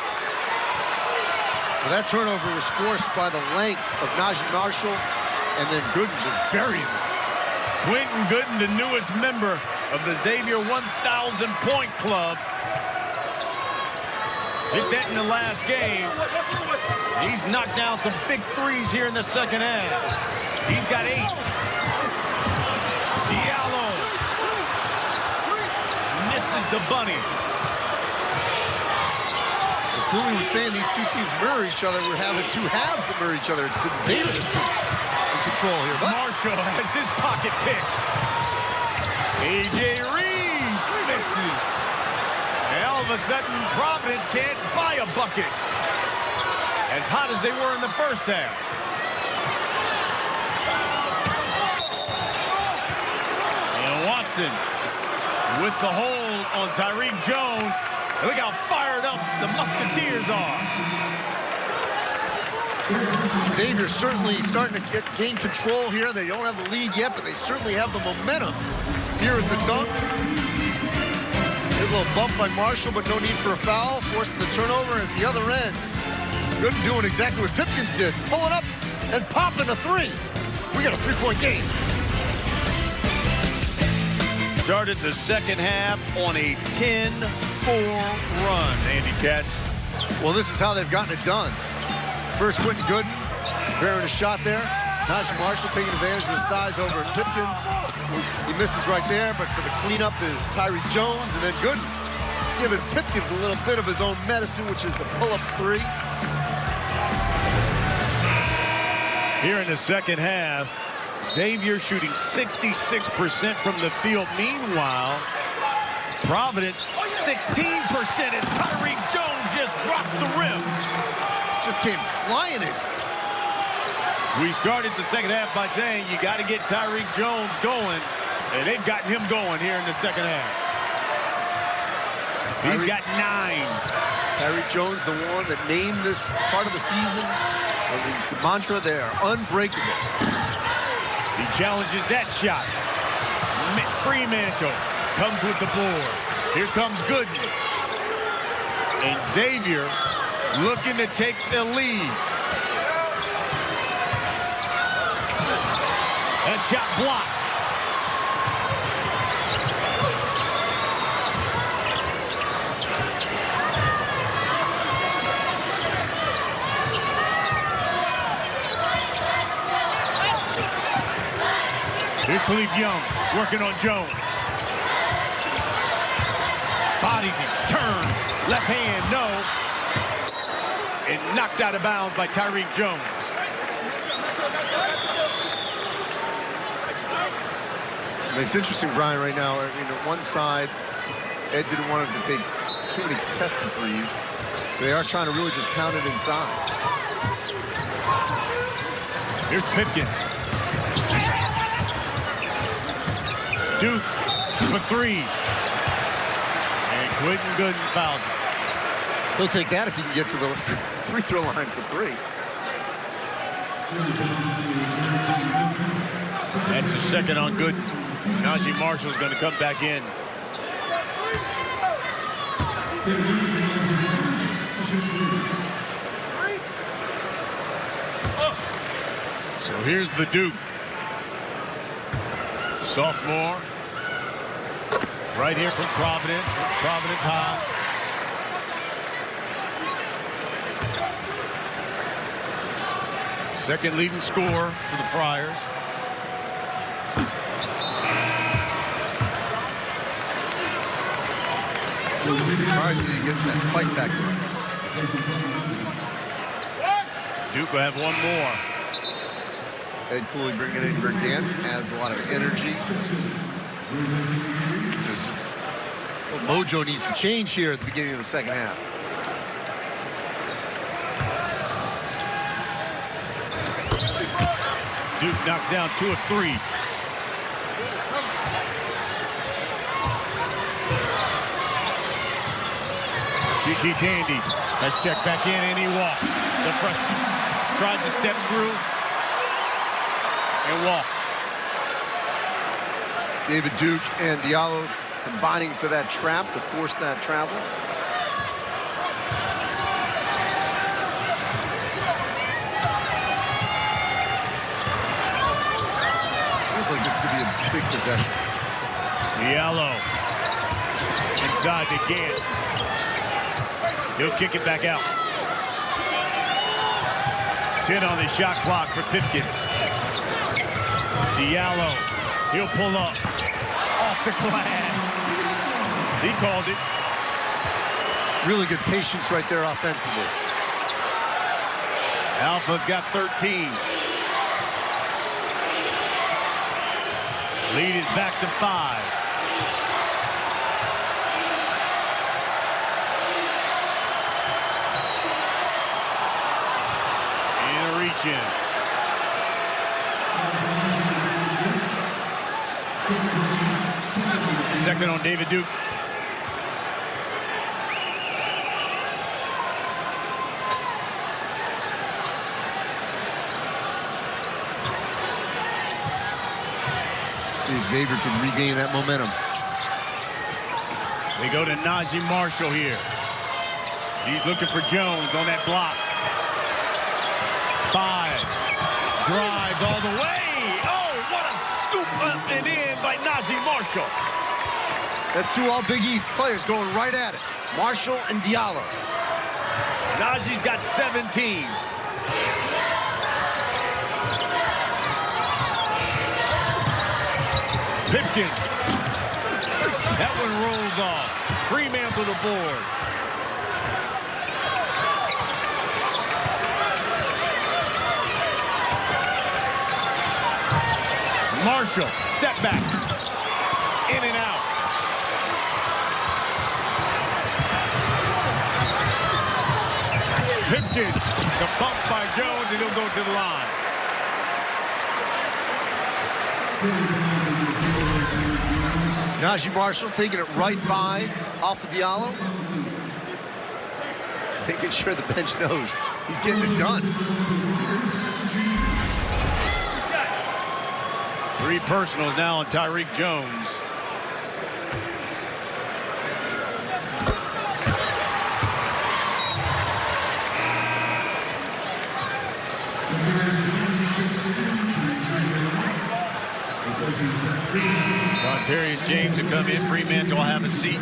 Well, that turnover was forced by the length of Najee Marshall, and then Gooden just buried him. Quentin Gooden, the newest member of the Xavier 1,000-point club. Hit that in the last game. He's knocked down some big threes here in the second half. He's got 8. Diallo misses the bunny. Cooley was saying these two teams mirror each other. We're having two halves that mirror each other. It's been Xavier that's been in control here. But Marshall has his pocket pick. A.J. Reeves misses. And all of a sudden, Providence can't buy a bucket. As hot as they were in the first half. And Watson with the hold on Tyreek Jones. Look how fired up the Musketeers are. Xavier certainly starting to gain control here. They don't have the lead yet, but they certainly have the momentum here at the dunk. A little bump by Marshall, but no need for a foul. Forcing the turnover at the other end. Gooden doing exactly what Pipkins did. Pulling up and popping a 3. We got a 3-point game. Started the second half on a 10-4 run, Andy Katz. Well, this is how they've gotten it done. First, Quentin Gooden, bearing a shot there. Najee Marshall taking advantage of the size over at Pipkins. He misses right there, but for the cleanup is Tyreek Jones, and then Gooden giving Pipkins a little bit of his own medicine, which is a pull-up 3. Here in the second half, Xavier shooting 66% from the field. Meanwhile, Providence 16% as Tyreek Jones just dropped the rim. Just came flying in. We started the second half by saying you got to get Tyreek Jones going, and they've gotten him going here in the second half. He's got 9. Tyreek Jones, the one that named this part of the season, or the mantra, they are unbreakable. He challenges that shot. Fremantle comes with the board. Here comes Gooden. And Xavier looking to take the lead. That shot blocked. Here's Khalif Young working on Jones. Bodies him, turns, left hand, no. And knocked out of bounds by Tyreek Jones. I mean, it's interesting, Brian, right now. I mean, on one side, Ed didn't want him to take too many contested threes, so they are trying to really just pound it inside. Here's Pipkins. Duke for three. And Quentin Gooden fouls him. He'll take that if he can get to the free throw line for three. That's the second on Gooden. Najee Marshall's going to come back in. So here's the Duke. Sophomore. Right here from Providence High. Second leading scorer for the Friars. Friars need to get that fight back to him. Duke will have one more. Ed Cooley bringing in Verdant, adds a lot of energy. Mojo needs to change here at the beginning of the second half. Duke knocks down 2 of 3. Kiki Tandy has checked back in and he walked. The freshman tried to step through and walk. David Duke and Diallo combining for that trap to force that travel. Feels like this could be a big possession. Diallo inside the can. He'll kick it back out. 10 on the shot clock for Pipkins. Diallo, he'll pull up off the glass. He called it. Really good patience right there offensively. Alpha's got 13. Lead is back to 5. And a reach in. Second on David Duke. See if Xavier can regain that momentum. They go to Najee Marshall here. He's looking for Jones on that block. 5. Drives all the way. Oh, what a scoop up and in by Najee Marshall. That's 2 all Big East players going right at it. Marshall and Diallo. Najee's got 17. Pipkins. That one rolls off. Fremantle the board. Marshall, step back. In and out. Pipkins, the bump by Jones, and he'll go to the line. Najee Marshall taking it right by Alpha Diallo. Making sure the bench knows he's getting it done. 3 personals now on Tyreek Jones. Darius James will come in. Fremantle will have a seat.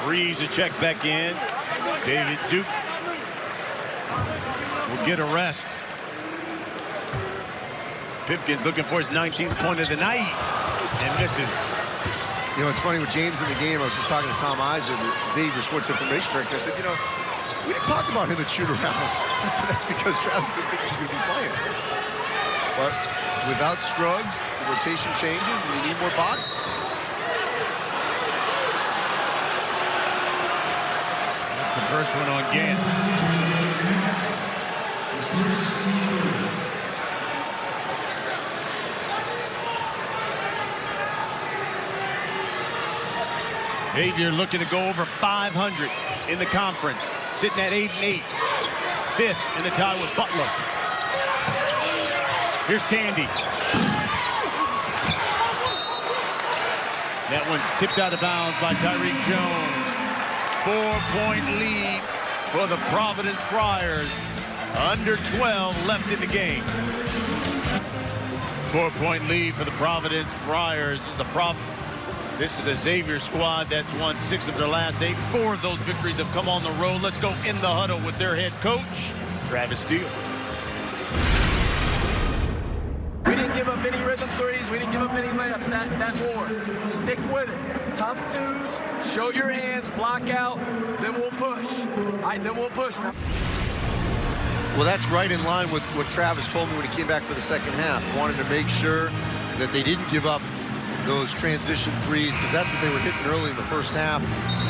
Reeves will check back in. David Duke will get a rest. Pipkins looking for his 19th point of the night and misses. You know, it's funny with James in the game. I was just talking to Tom Iser, the Xavier Sports Information Director. I said, you know, we didn't talk about him at shoot-around. He said that's because Travis didn't think he was going to be playing. But without Scruggs, the rotation changes and you need more bodies. That's the first one on Gant. Xavier looking to go over 500 in the conference, sitting at 8-8, fifth in the tie with Butler. Here's Tandy. That one tipped out of bounds by Tyreek Jones. 4-point lead for the Providence Friars. Under 12 left in the game. 4-point lead for the Providence Friars. This is a Xavier squad that's won 6 of their last 8. 4 of those victories have come on the road. Let's go in the huddle with their head coach, Travis Steele. We didn't give up any rhythm threes. We didn't give up any layups that war. Stick with it. Tough twos. Show your hands. Block out. Then we'll push. All right, then we'll push. Well, that's right in line with what Travis told me when he came back for the second half. Wanted to make sure that they didn't give up those transition threes, because that's what they were hitting early in the first half.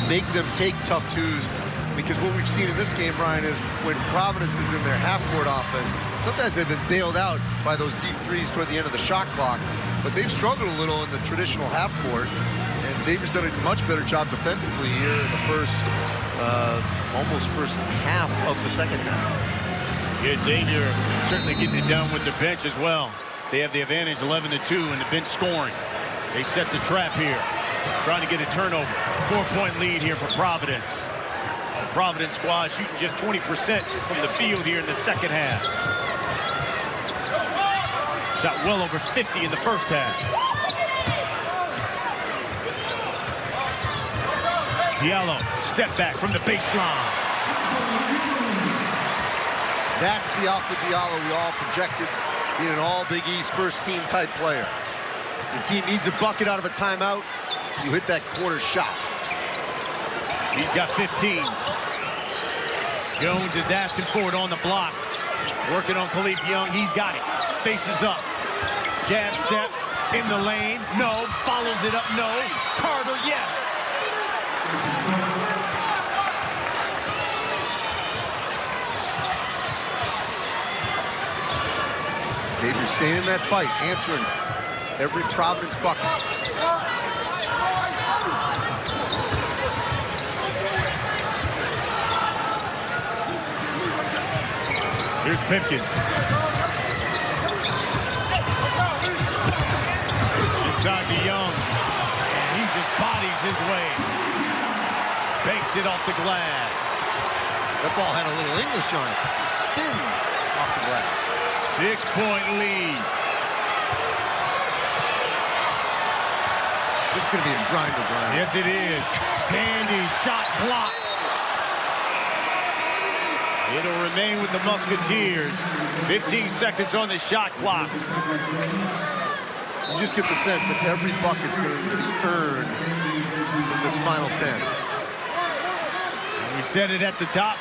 Make them take tough twos, because what we've seen in this game, Brian, is when Providence is in their half-court offense, sometimes they've been bailed out by those deep threes toward the end of the shot clock, but they've struggled a little in the traditional half-court, and Xavier's done a much better job defensively here in the almost first half of the second half. Yeah, Xavier certainly getting it done with their bench as well. They have the advantage 11-2 in the bench scoring. They set the trap here, trying to get a turnover. 4-point lead here for Providence. The Providence squad shooting just 20% from the field here in the second half. Shot well over 50 in the first half. Diallo, step back from the baseline. That's the Alpha Diallo we all projected being an all-Big East first-team type player. Your team needs a bucket out of a timeout. You hit that quarter shot. He's got 15. Jones is asking for it on the block. Working on Khalif Young. He's got it. Faces up. Jab step in the lane. No. Follows it up. No. Carter, yes. Xavier staying in that fight, answering every Providence bucket. Here's Pipkins. Inside to Young. And he just bodies his way. Banks it off the glass. That ball had a little English on it. Spin off the glass. 6-point lead. This is going to be a grinder, Brian. Yes, it is. Tandy, shot blocked. It'll remain with the Musketeers. 15 seconds on the shot clock. You just get the sense that every bucket's going to be earned in this final 10. We said it at the top.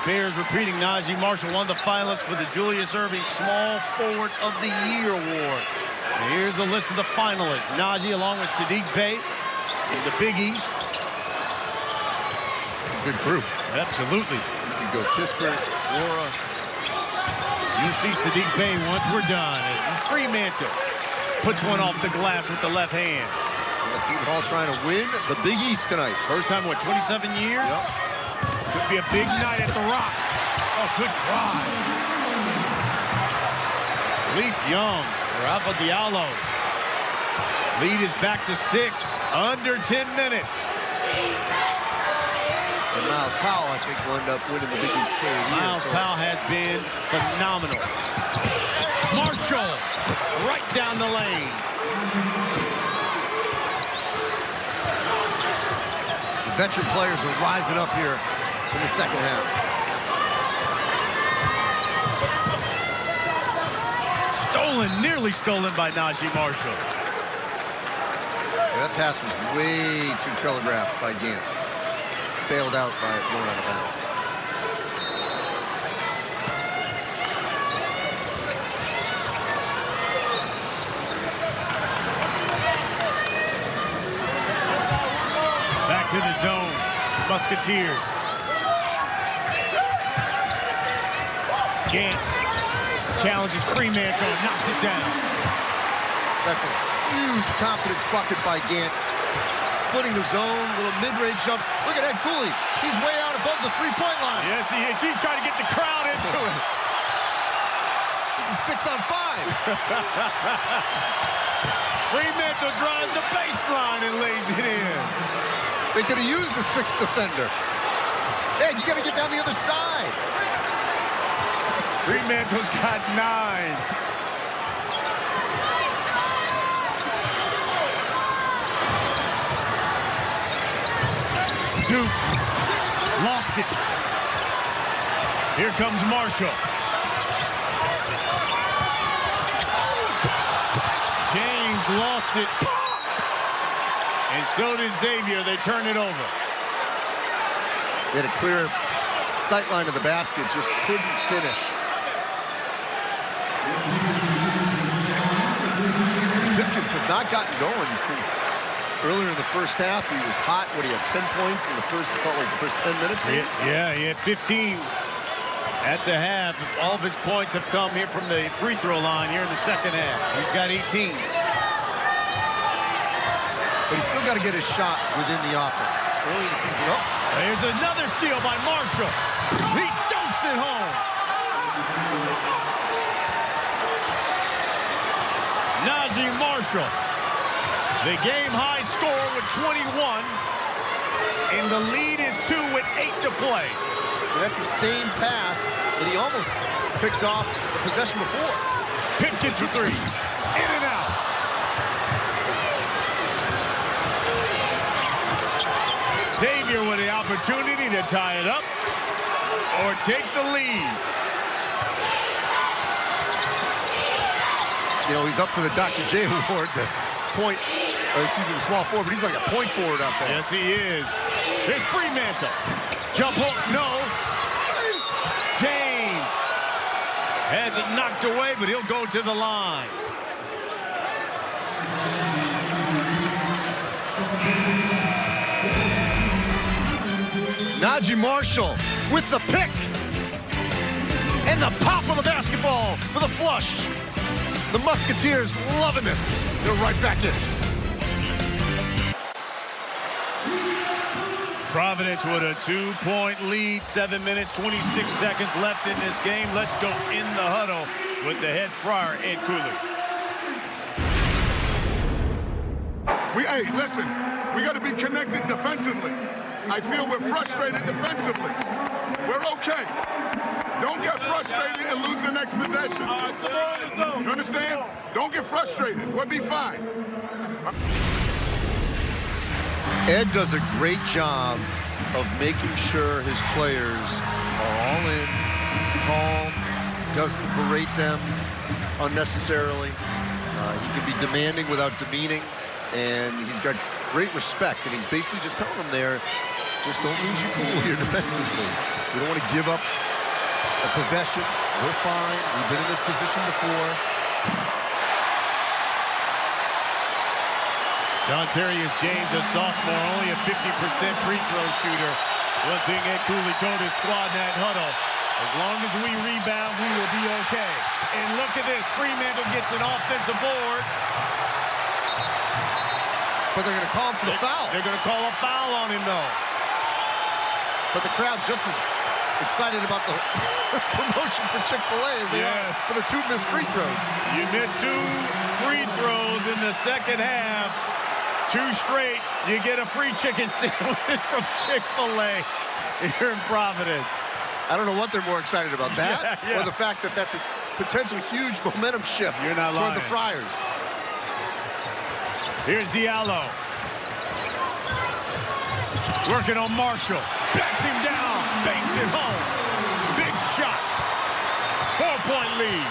Bears repeating, Najee Marshall, one of the finalists for the Julius Erving Small Forward of the Year award. And here's the list of the finalists. Najee along with Sadiq Bey in the Big East. It's a good group. Absolutely. You can go Kispert, Laura. You see Sadiq Bey once we're done. And Fremantle puts one off the glass with the left hand. I see them all trying to win the Big East tonight. First time, what, 27 years? Yep. Could be a big night at the Rock. Oh, good try. Khalif Young for Alpha Diallo. Lead is back to 6. Under 10 minutes. And Miles Powell, I think, will end up winning the Big East Player of the Year. Miles Powell has been phenomenal. Marshall, right down the lane. The veteran players are rising up here in the second half. Nearly stolen by Najee Marshall. Yeah, that pass was way too telegraphed by Gant. Bailed out by it going out of bounds. Back to the zone. Musketeers. Gant challenges Fremantle, knocks it down. That's a huge confidence bucket by Gant. Splitting the zone, little mid-range jump. Look at Ed Cooley. He's way out above the three-point line. Yes, he is. He's trying to get the crowd into it. This is 6-on-5. Fremantle drives the baseline and lays it in. They could have used the sixth defender. Ed, you got to get down the other side. Fremantle's got 9. Duke lost it. Here comes Marshall. James lost it. And so did Xavier. They turn it over. They had a clear sight line of the basket, just couldn't finish. Pickens has not gotten going since earlier in the first half. He was hot. What, he had 10 points in the first, it felt like the first 10 minutes, maybe? Yeah, he had 15 at the half. All of his points have come here from the free throw line here in the second half. He's got 18. But he's still got to get his shot within the offense. Early in the season, There's another steal by Marshall. He dunks it home. Najee Marshall, the game-high score with 21, and the lead is 2 with 8 to play. And that's the same pass that he almost picked off the possession before. Pickens for 3. In and out. Xavier with the opportunity to tie it up or take the lead. You know, he's up for the Dr. J award, the point, or excuse me, the small forward, but he's like a point forward out there. Yes, he is. Here's Fremantle. Jump hook, no. James has it knocked away, but he'll go to the line. Najee Marshall with the pick and the pop of the basketball for the flush. The Musketeers loving this. They're right back in. Providence with a 2-point lead, 7 minutes, 26 seconds left in this game. Let's go in the huddle with the head friar, Ed Cooley. Hey, listen, we got to be connected defensively. I feel we're frustrated defensively. We're okay. Don't get frustrated and lose the next possession. You understand? Don't get frustrated. We'll be fine. Ed does a great job of making sure his players are all in, calm, doesn't berate them unnecessarily. He can be demanding without demeaning, and he's got great respect, and he's basically just telling them there, just don't lose your cool here defensively. We don't want to give up a possession. We're fine. We've been in this position before. Dontarius James, a sophomore, only a 50% free throw shooter. One thing Ed Cooley told his squad in that huddle, as long as we rebound, we will be okay. And look at this, Fremantle gets an offensive board. But they're going to call him for the foul. They're going to call a foul on him, though. But the crowd's just as excited about the promotion for Chick-fil-A as they are for the 2 missed free throws. You missed 2 free throws in the second half. 2 straight, you get a free chicken sandwich from Chick-fil-A here in Providence. I don't know what they're more excited about, that or the fact that that's a potential huge momentum shift toward the Friars. Here's Diallo. Working on Marshall. Backs him down. Banks it home. Big shot. 4-point lead.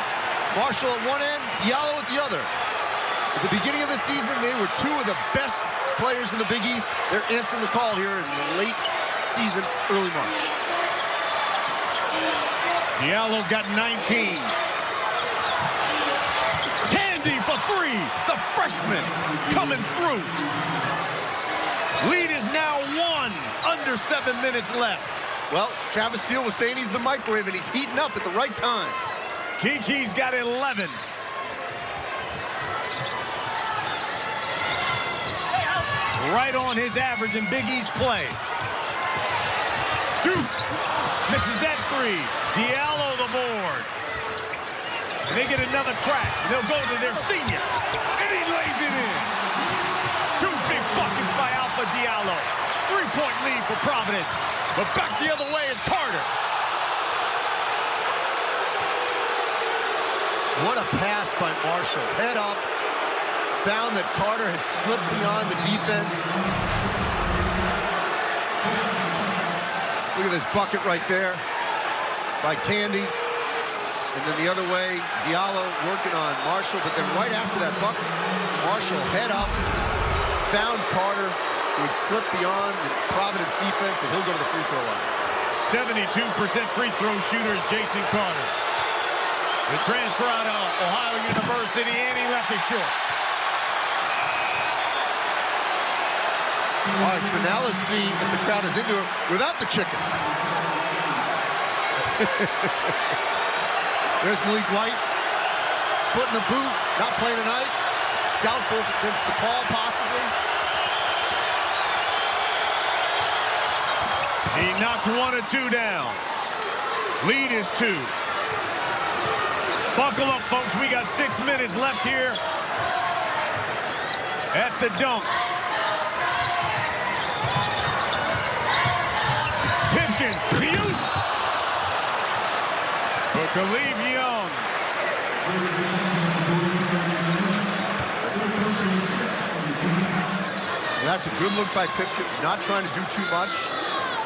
Marshall at one end, Diallo at the other. At the beginning of the season, they were two of the best players in the Big East. They're answering the call here in late season, early March. Diallo's got 19. Tandy for three. The freshman coming through. Lead is now 1. Under 7 minutes left. Well, Travis Steele was saying he's the microwave, and he's heating up at the right time. Kiki's got 11. Right on his average in Big East play. Duke misses that three. Diallo the board. And they get another crack. They'll go to their senior. And he lays it in. 2 big buckets by Alpha Diallo. 3-point lead for Providence. But back the other way is Carter. What a pass by Marshall. Head up. Found that Carter had slipped beyond the defense. Look at this bucket right there by Tandy. And then the other way, Diallo working on Marshall. But then right after that bucket, Marshall head up, found Carter, who had slipped beyond the Providence defense, and he'll go to the free throw line. 72% free throw shooter is Jason Carter. The transfer out of Ohio University, and he left it short. All right, so now let's see if the crowd is into it without the chicken. There's Malik White. Foot in the boot, not playing tonight. Doubtful against DePaul, possibly. He knocks 1 or 2 down. Lead is 2. Buckle up, folks. We got 6 minutes left here at the dunk. Pipkins, Butte. For Khalif Young. That's a good look by Pipkins, not trying to do too much.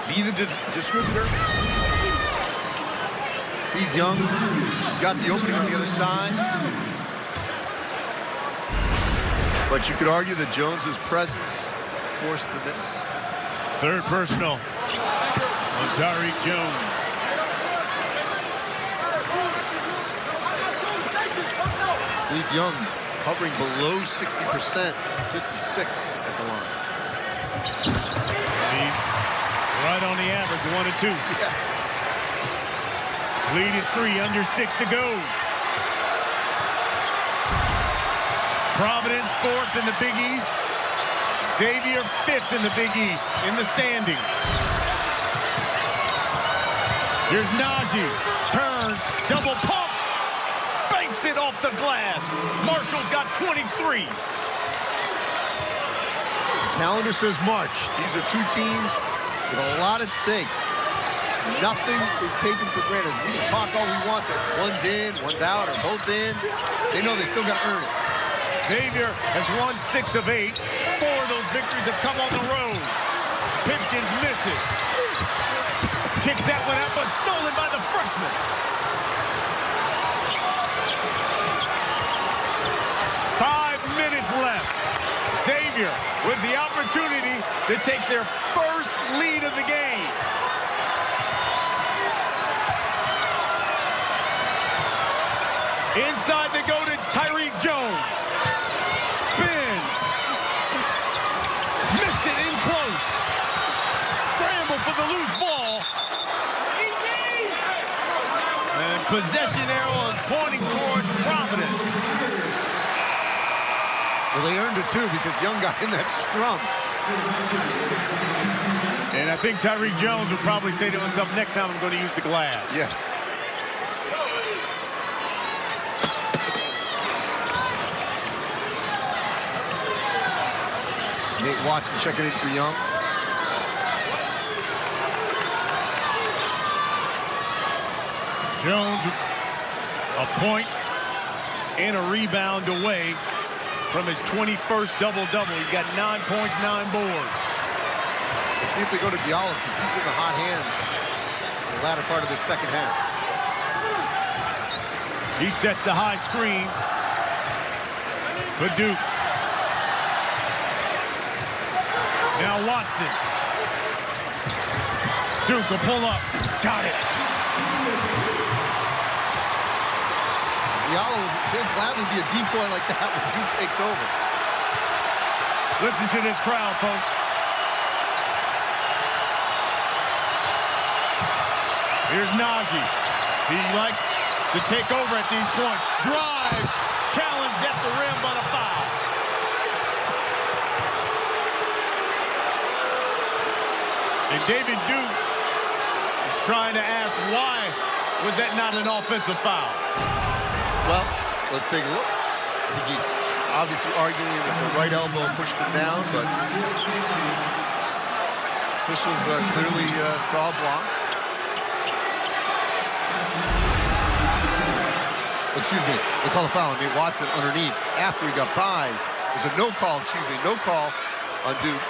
Be the distributor. Sees Young. He's got the opening on the other side. But you could argue that Jones's presence forced the miss. Third personal on Tyreek Jones. Khalif Young hovering below 60%, 56 at the line. Right on the average, 1 or 2. Yes. Lead is 3, under 6 to go. Providence 4th in the Big East. Xavier 5th in the Big East in the standings. Here's Najee, turns, double pumped, banks it off the glass. Marshall's got 23. Calendar says March. These are 2 teams with a lot at stake. Nothing is taken for granted. We can talk all we want that one's in, one's out, or both in. They know they still got to earn it. Xavier has won 6 of 8. 4 of those victories have come on the road. Pipkins misses. Kicks that one out, but stolen by the freshman. 5 minutes left. Xavier with the opportunity to take their first lead of the game. Inside they go to Tyreek Jones. Spins. Missed it in close. Scramble for the loose ball. And possession arrow is pointing towards Providence. Well, they earned it too because Young got in that scrum. And I think Tyreek Jones would probably say to himself, next time I'm going to use the glass. Yes. Nate Watson checking in for Young. Jones, a point and a rebound away from his 21st double-double. He's got 9 points, 9 boards. Let's see if they go to Diallo because he's been the hot hand in the latter part of the second half. He sets the high screen for Duke. Now Watson. Duke will pull up. Got it. Diallo will gladly be a decoy like that when Duke takes over. Listen to this crowd, folks. Here's Najee. He likes to take over at these points. Drive. Challenged at the rim, but a foul. And David Duke is trying to ask why was that not an offensive foul? Well, let's take a look. I think he's obviously arguing with the right elbow and pushing him down, but officials clearly saw a block. Excuse me, they call a foul on Nate Watson underneath after he got by. There's a no call on Duke.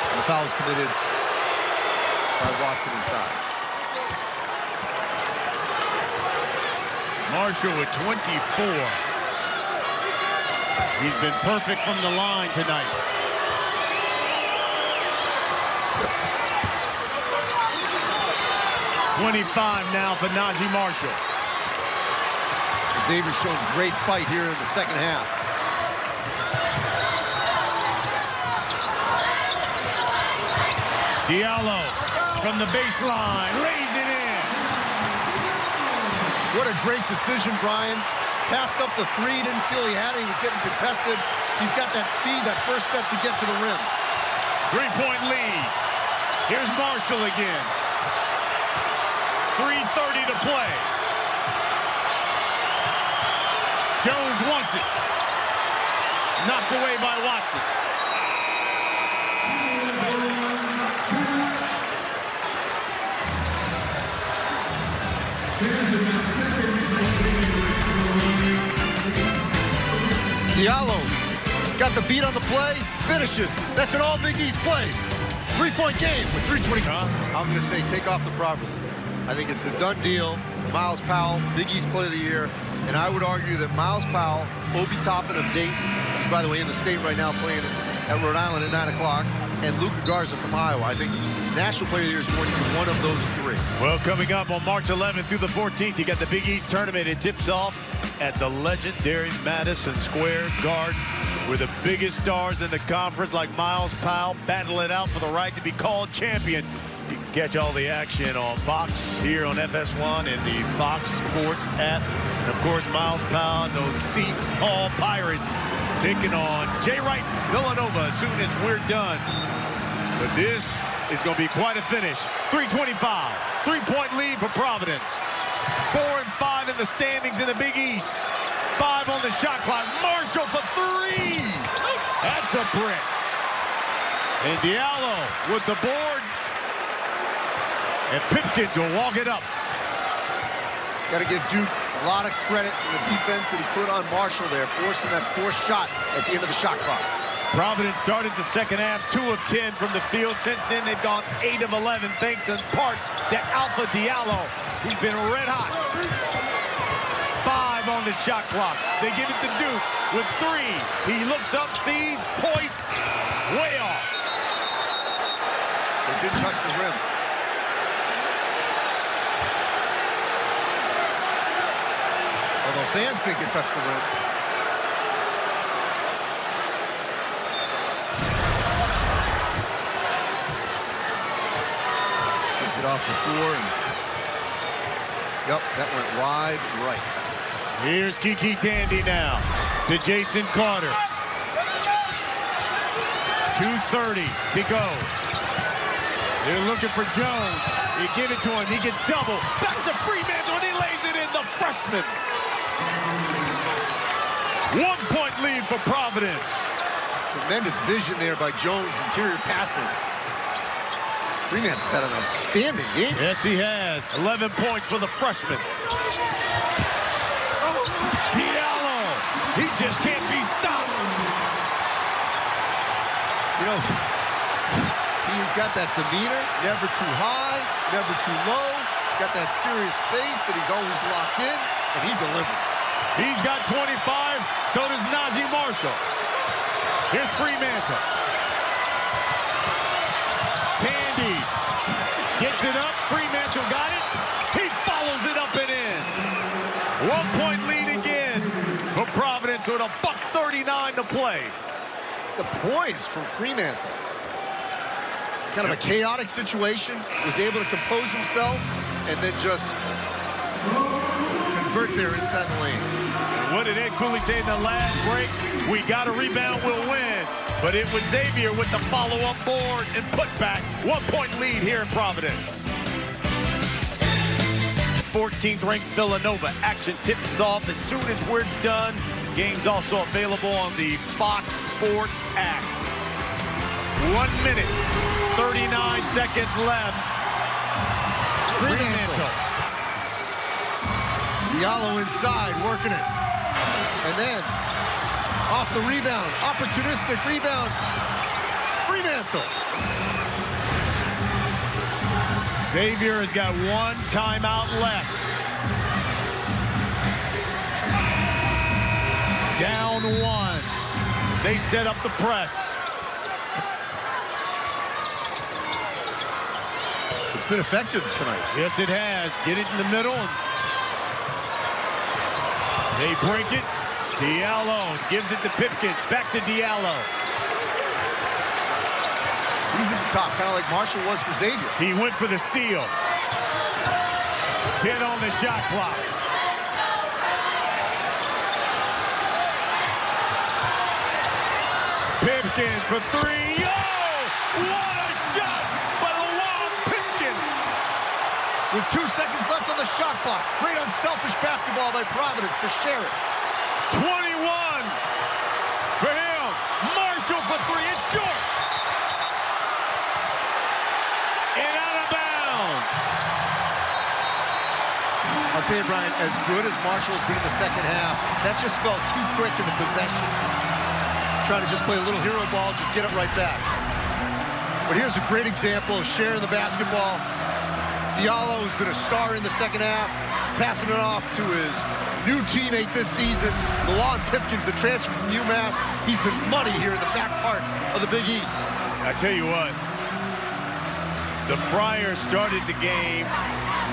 And the foul was committed by Watson inside. Marshall with 24. He's been perfect from the line tonight. .25 now for Najee Marshall. Xavier showing great fight here in the second half. Diallo from the baseline, lays it in. What a great decision, Brian. Passed up the three, didn't feel he had it. He was getting contested. He's got that speed, that first step to get to the rim. 3-point lead. Here's Marshall again. 3:30 to play. Jones wants it. Knocked away by Watson. Diallo, he's got the beat on the play, finishes. That's an all Big East play. 3-point game with 3:20. I'm going to say take off the property. I think it's a done deal. Miles Powell, Big East Player of the Year. And I would argue that Miles Powell, Obi Toppin of Dayton, who's, by the way, in the state right now playing at Rhode Island at 9 o'clock, and Luka Garza from Iowa. I think National Player of the Year is going to be one of those three. Well, coming up on March 11th through the 14th, you got the Big East Tournament. It tips off at the legendary Madison Square Garden, where the biggest stars in the conference, like Miles Powell, battle it out for the right to be called champion. You can catch all the action on Fox here on FS1 and the Fox Sports app. And, of course, Miles Powell and those Seton Hall Pirates taking on Jay Wright Villanova as soon as we're done. But this is going to be quite a finish. 3:25, 3-point lead for Providence. 4 and 5 in the standings in the Big East. 5 on the shot clock. Marshall for 3. That's a brick. And Diallo with the board. And Pipkins will walk it up. Got to give Duke a lot of credit for the defense that he put on Marshall there, forcing that fourth shot at the end of the shot clock. Providence started the second half 2 of 10 from the field. Since then, they've gone 8 of 11, thanks in part to Alpha Diallo, who's been red hot. 5 on the shot clock. They give it to Duke with 3. He looks up, sees, hoists, way off. They didn't touch the rim. Although fans think it touched the rim. Takes it off the floor. And yep, that went wide right. Here's Kiki Tandy now to Jason Carter. 2:30 to go. They're looking for Jones. They give it to him. He gets double. Back to Freemantle, and he lays it in, the freshman. 1-point lead for Providence. Tremendous vision there by Jones, interior passing. Fremantle's had an outstanding game. Yes, he has. 11 points for the freshman. Diallo, he just can't be stopped. You know, he's got that demeanor, never too high, never too low. got that serious face, and he's always locked in, and he delivers. He's got 25, so does Najee Marshall. Here's Fremantle. Tandy gets it up. Fremantle got it. He follows it up and in. 1-point lead again for Providence with a $1:39 to play. The poise from Fremantle. Kind of a chaotic situation. Was able to compose himself and then just convert there inside the lane. And what did Ed Cooley say in the last break? We got a rebound, we'll win. But it was Xavier with the follow-up board and put back. 1-point lead here in Providence. 14th ranked Villanova. Action tips off as soon as we're done. Game's also available on the Fox Sports app. 1 minute, 39 seconds left. Fremantle. Diallo inside, working it. And then, off the rebound, opportunistic rebound. Fremantle. Xavier has got 1 timeout left. Down 1. They set up the press. It's been effective tonight. Yes, it has. Get it in the middle. And they break it. Diallo gives it to Pipkins. Back to Diallo. He's at the top, kind of like Marshall was for Xavier. He went for the steal. 10 on the shot clock. Pipkins for 3. Oh! What a shot by Lawan Pipkins! With 2 seconds left on the shot clock. Great unselfish basketball by Providence to share it. 21 for him. Marshall for 3. It's short. And out of bounds. I'll tell you, Brian, as good as Marshall's been in the second half, that just felt too quick in the possession. Trying to just play a little hero ball, just get it right back. But here's a great example of sharing the basketball. Diallo has been a star in the second half, passing it off to his new teammate this season, Lawan Pipkins, a transfer from UMass. He's been money here in the back part of the Big East. I tell you what, the Friars started the game,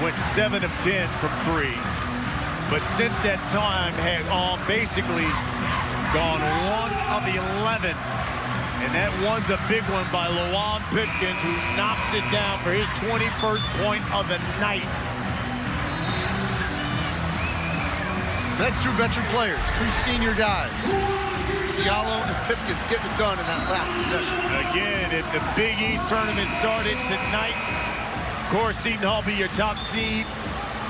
went 7 of 10 from 3. But since that time had basically gone 1 of 11. And that one's a big one by Lawan Pipkins, who knocks it down for his 21st point of the night. That's 2 veteran players, 2 senior guys. Diallo and Pipkins getting it done in that last possession. Again, if the Big East tournament started tonight, of course, Seton Hall be your top seed.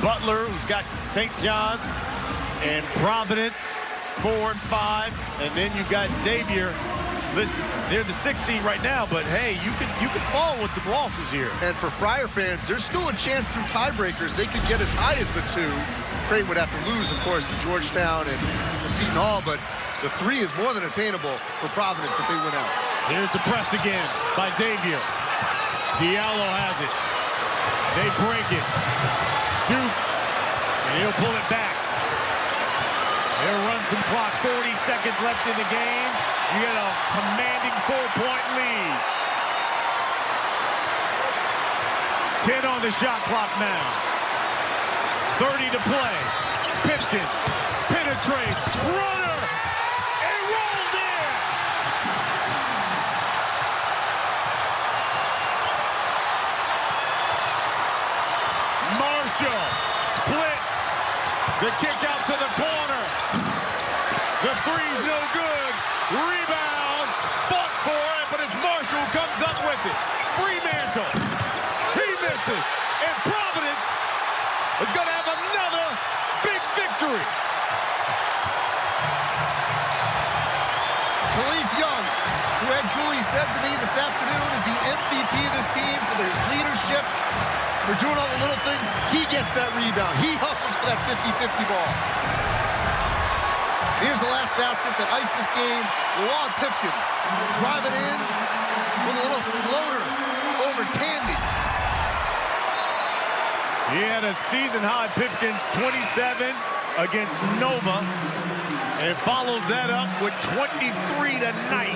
Butler, who's got St. John's, and Providence, 4 and 5. And then you've got Xavier. Listen, they're the 6th seed right now, but hey, you can fall with some losses here. And for Friar fans, there's still a chance through tiebreakers they could get as high as the 2. Creighton would have to lose, of course, to Georgetown and to Seton Hall, but the 3 is more than attainable for Providence if they win out. Here's the press again by Xavier. Diallo has it. They break it. Duke, and he'll pull it back. They'll run some clock. 40 seconds left in the game. You get a commanding 4-point lead. 10 on the shot clock now. 30 to play. Pipkins penetrates. Runner. It rolls in. Marshall splits. The kick out to the corner. The three's no good. Rebound. Fought for it, but it's Marshall who comes up with it. Fremantle. He misses. And Providence is going to have another big victory. Khalif Young, who Ed Cooley said to me this afternoon is the MVP of this team for his leadership, for doing all the little things. He gets that rebound. He hustles for that 50-50 ball. Here's the last basket that iced this game. Lawan Pipkins driving in with a little floater over Tandy. He had a season-high Pipkins 27 against Nova, and follows that up with 23 tonight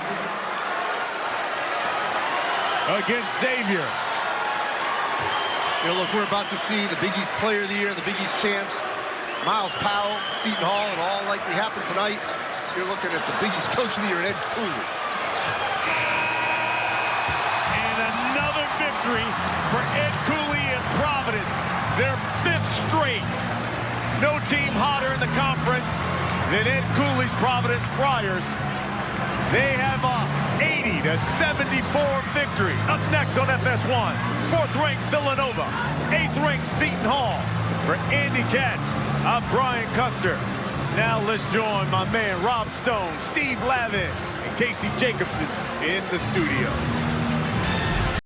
against Xavier. You know, look, we're about to see the Big East Player of the Year, the Big East champs, Miles Powell, Seton Hall, and all likely happen tonight. You're looking at the Big East Coach of the Year, Ed Cooley. And another victory for Ed Cooley and Providence. Their 5th straight. No team hotter in the conference than Ed Cooley's Providence Friars. They have a 80-74 victory. Up next on FS1, 4th-ranked Villanova, 8th-ranked Seton Hall. For Andy Katz, I'm Brian Custer. Now let's join my man Rob Stone, Steve Lavin, and Casey Jacobson in the studio.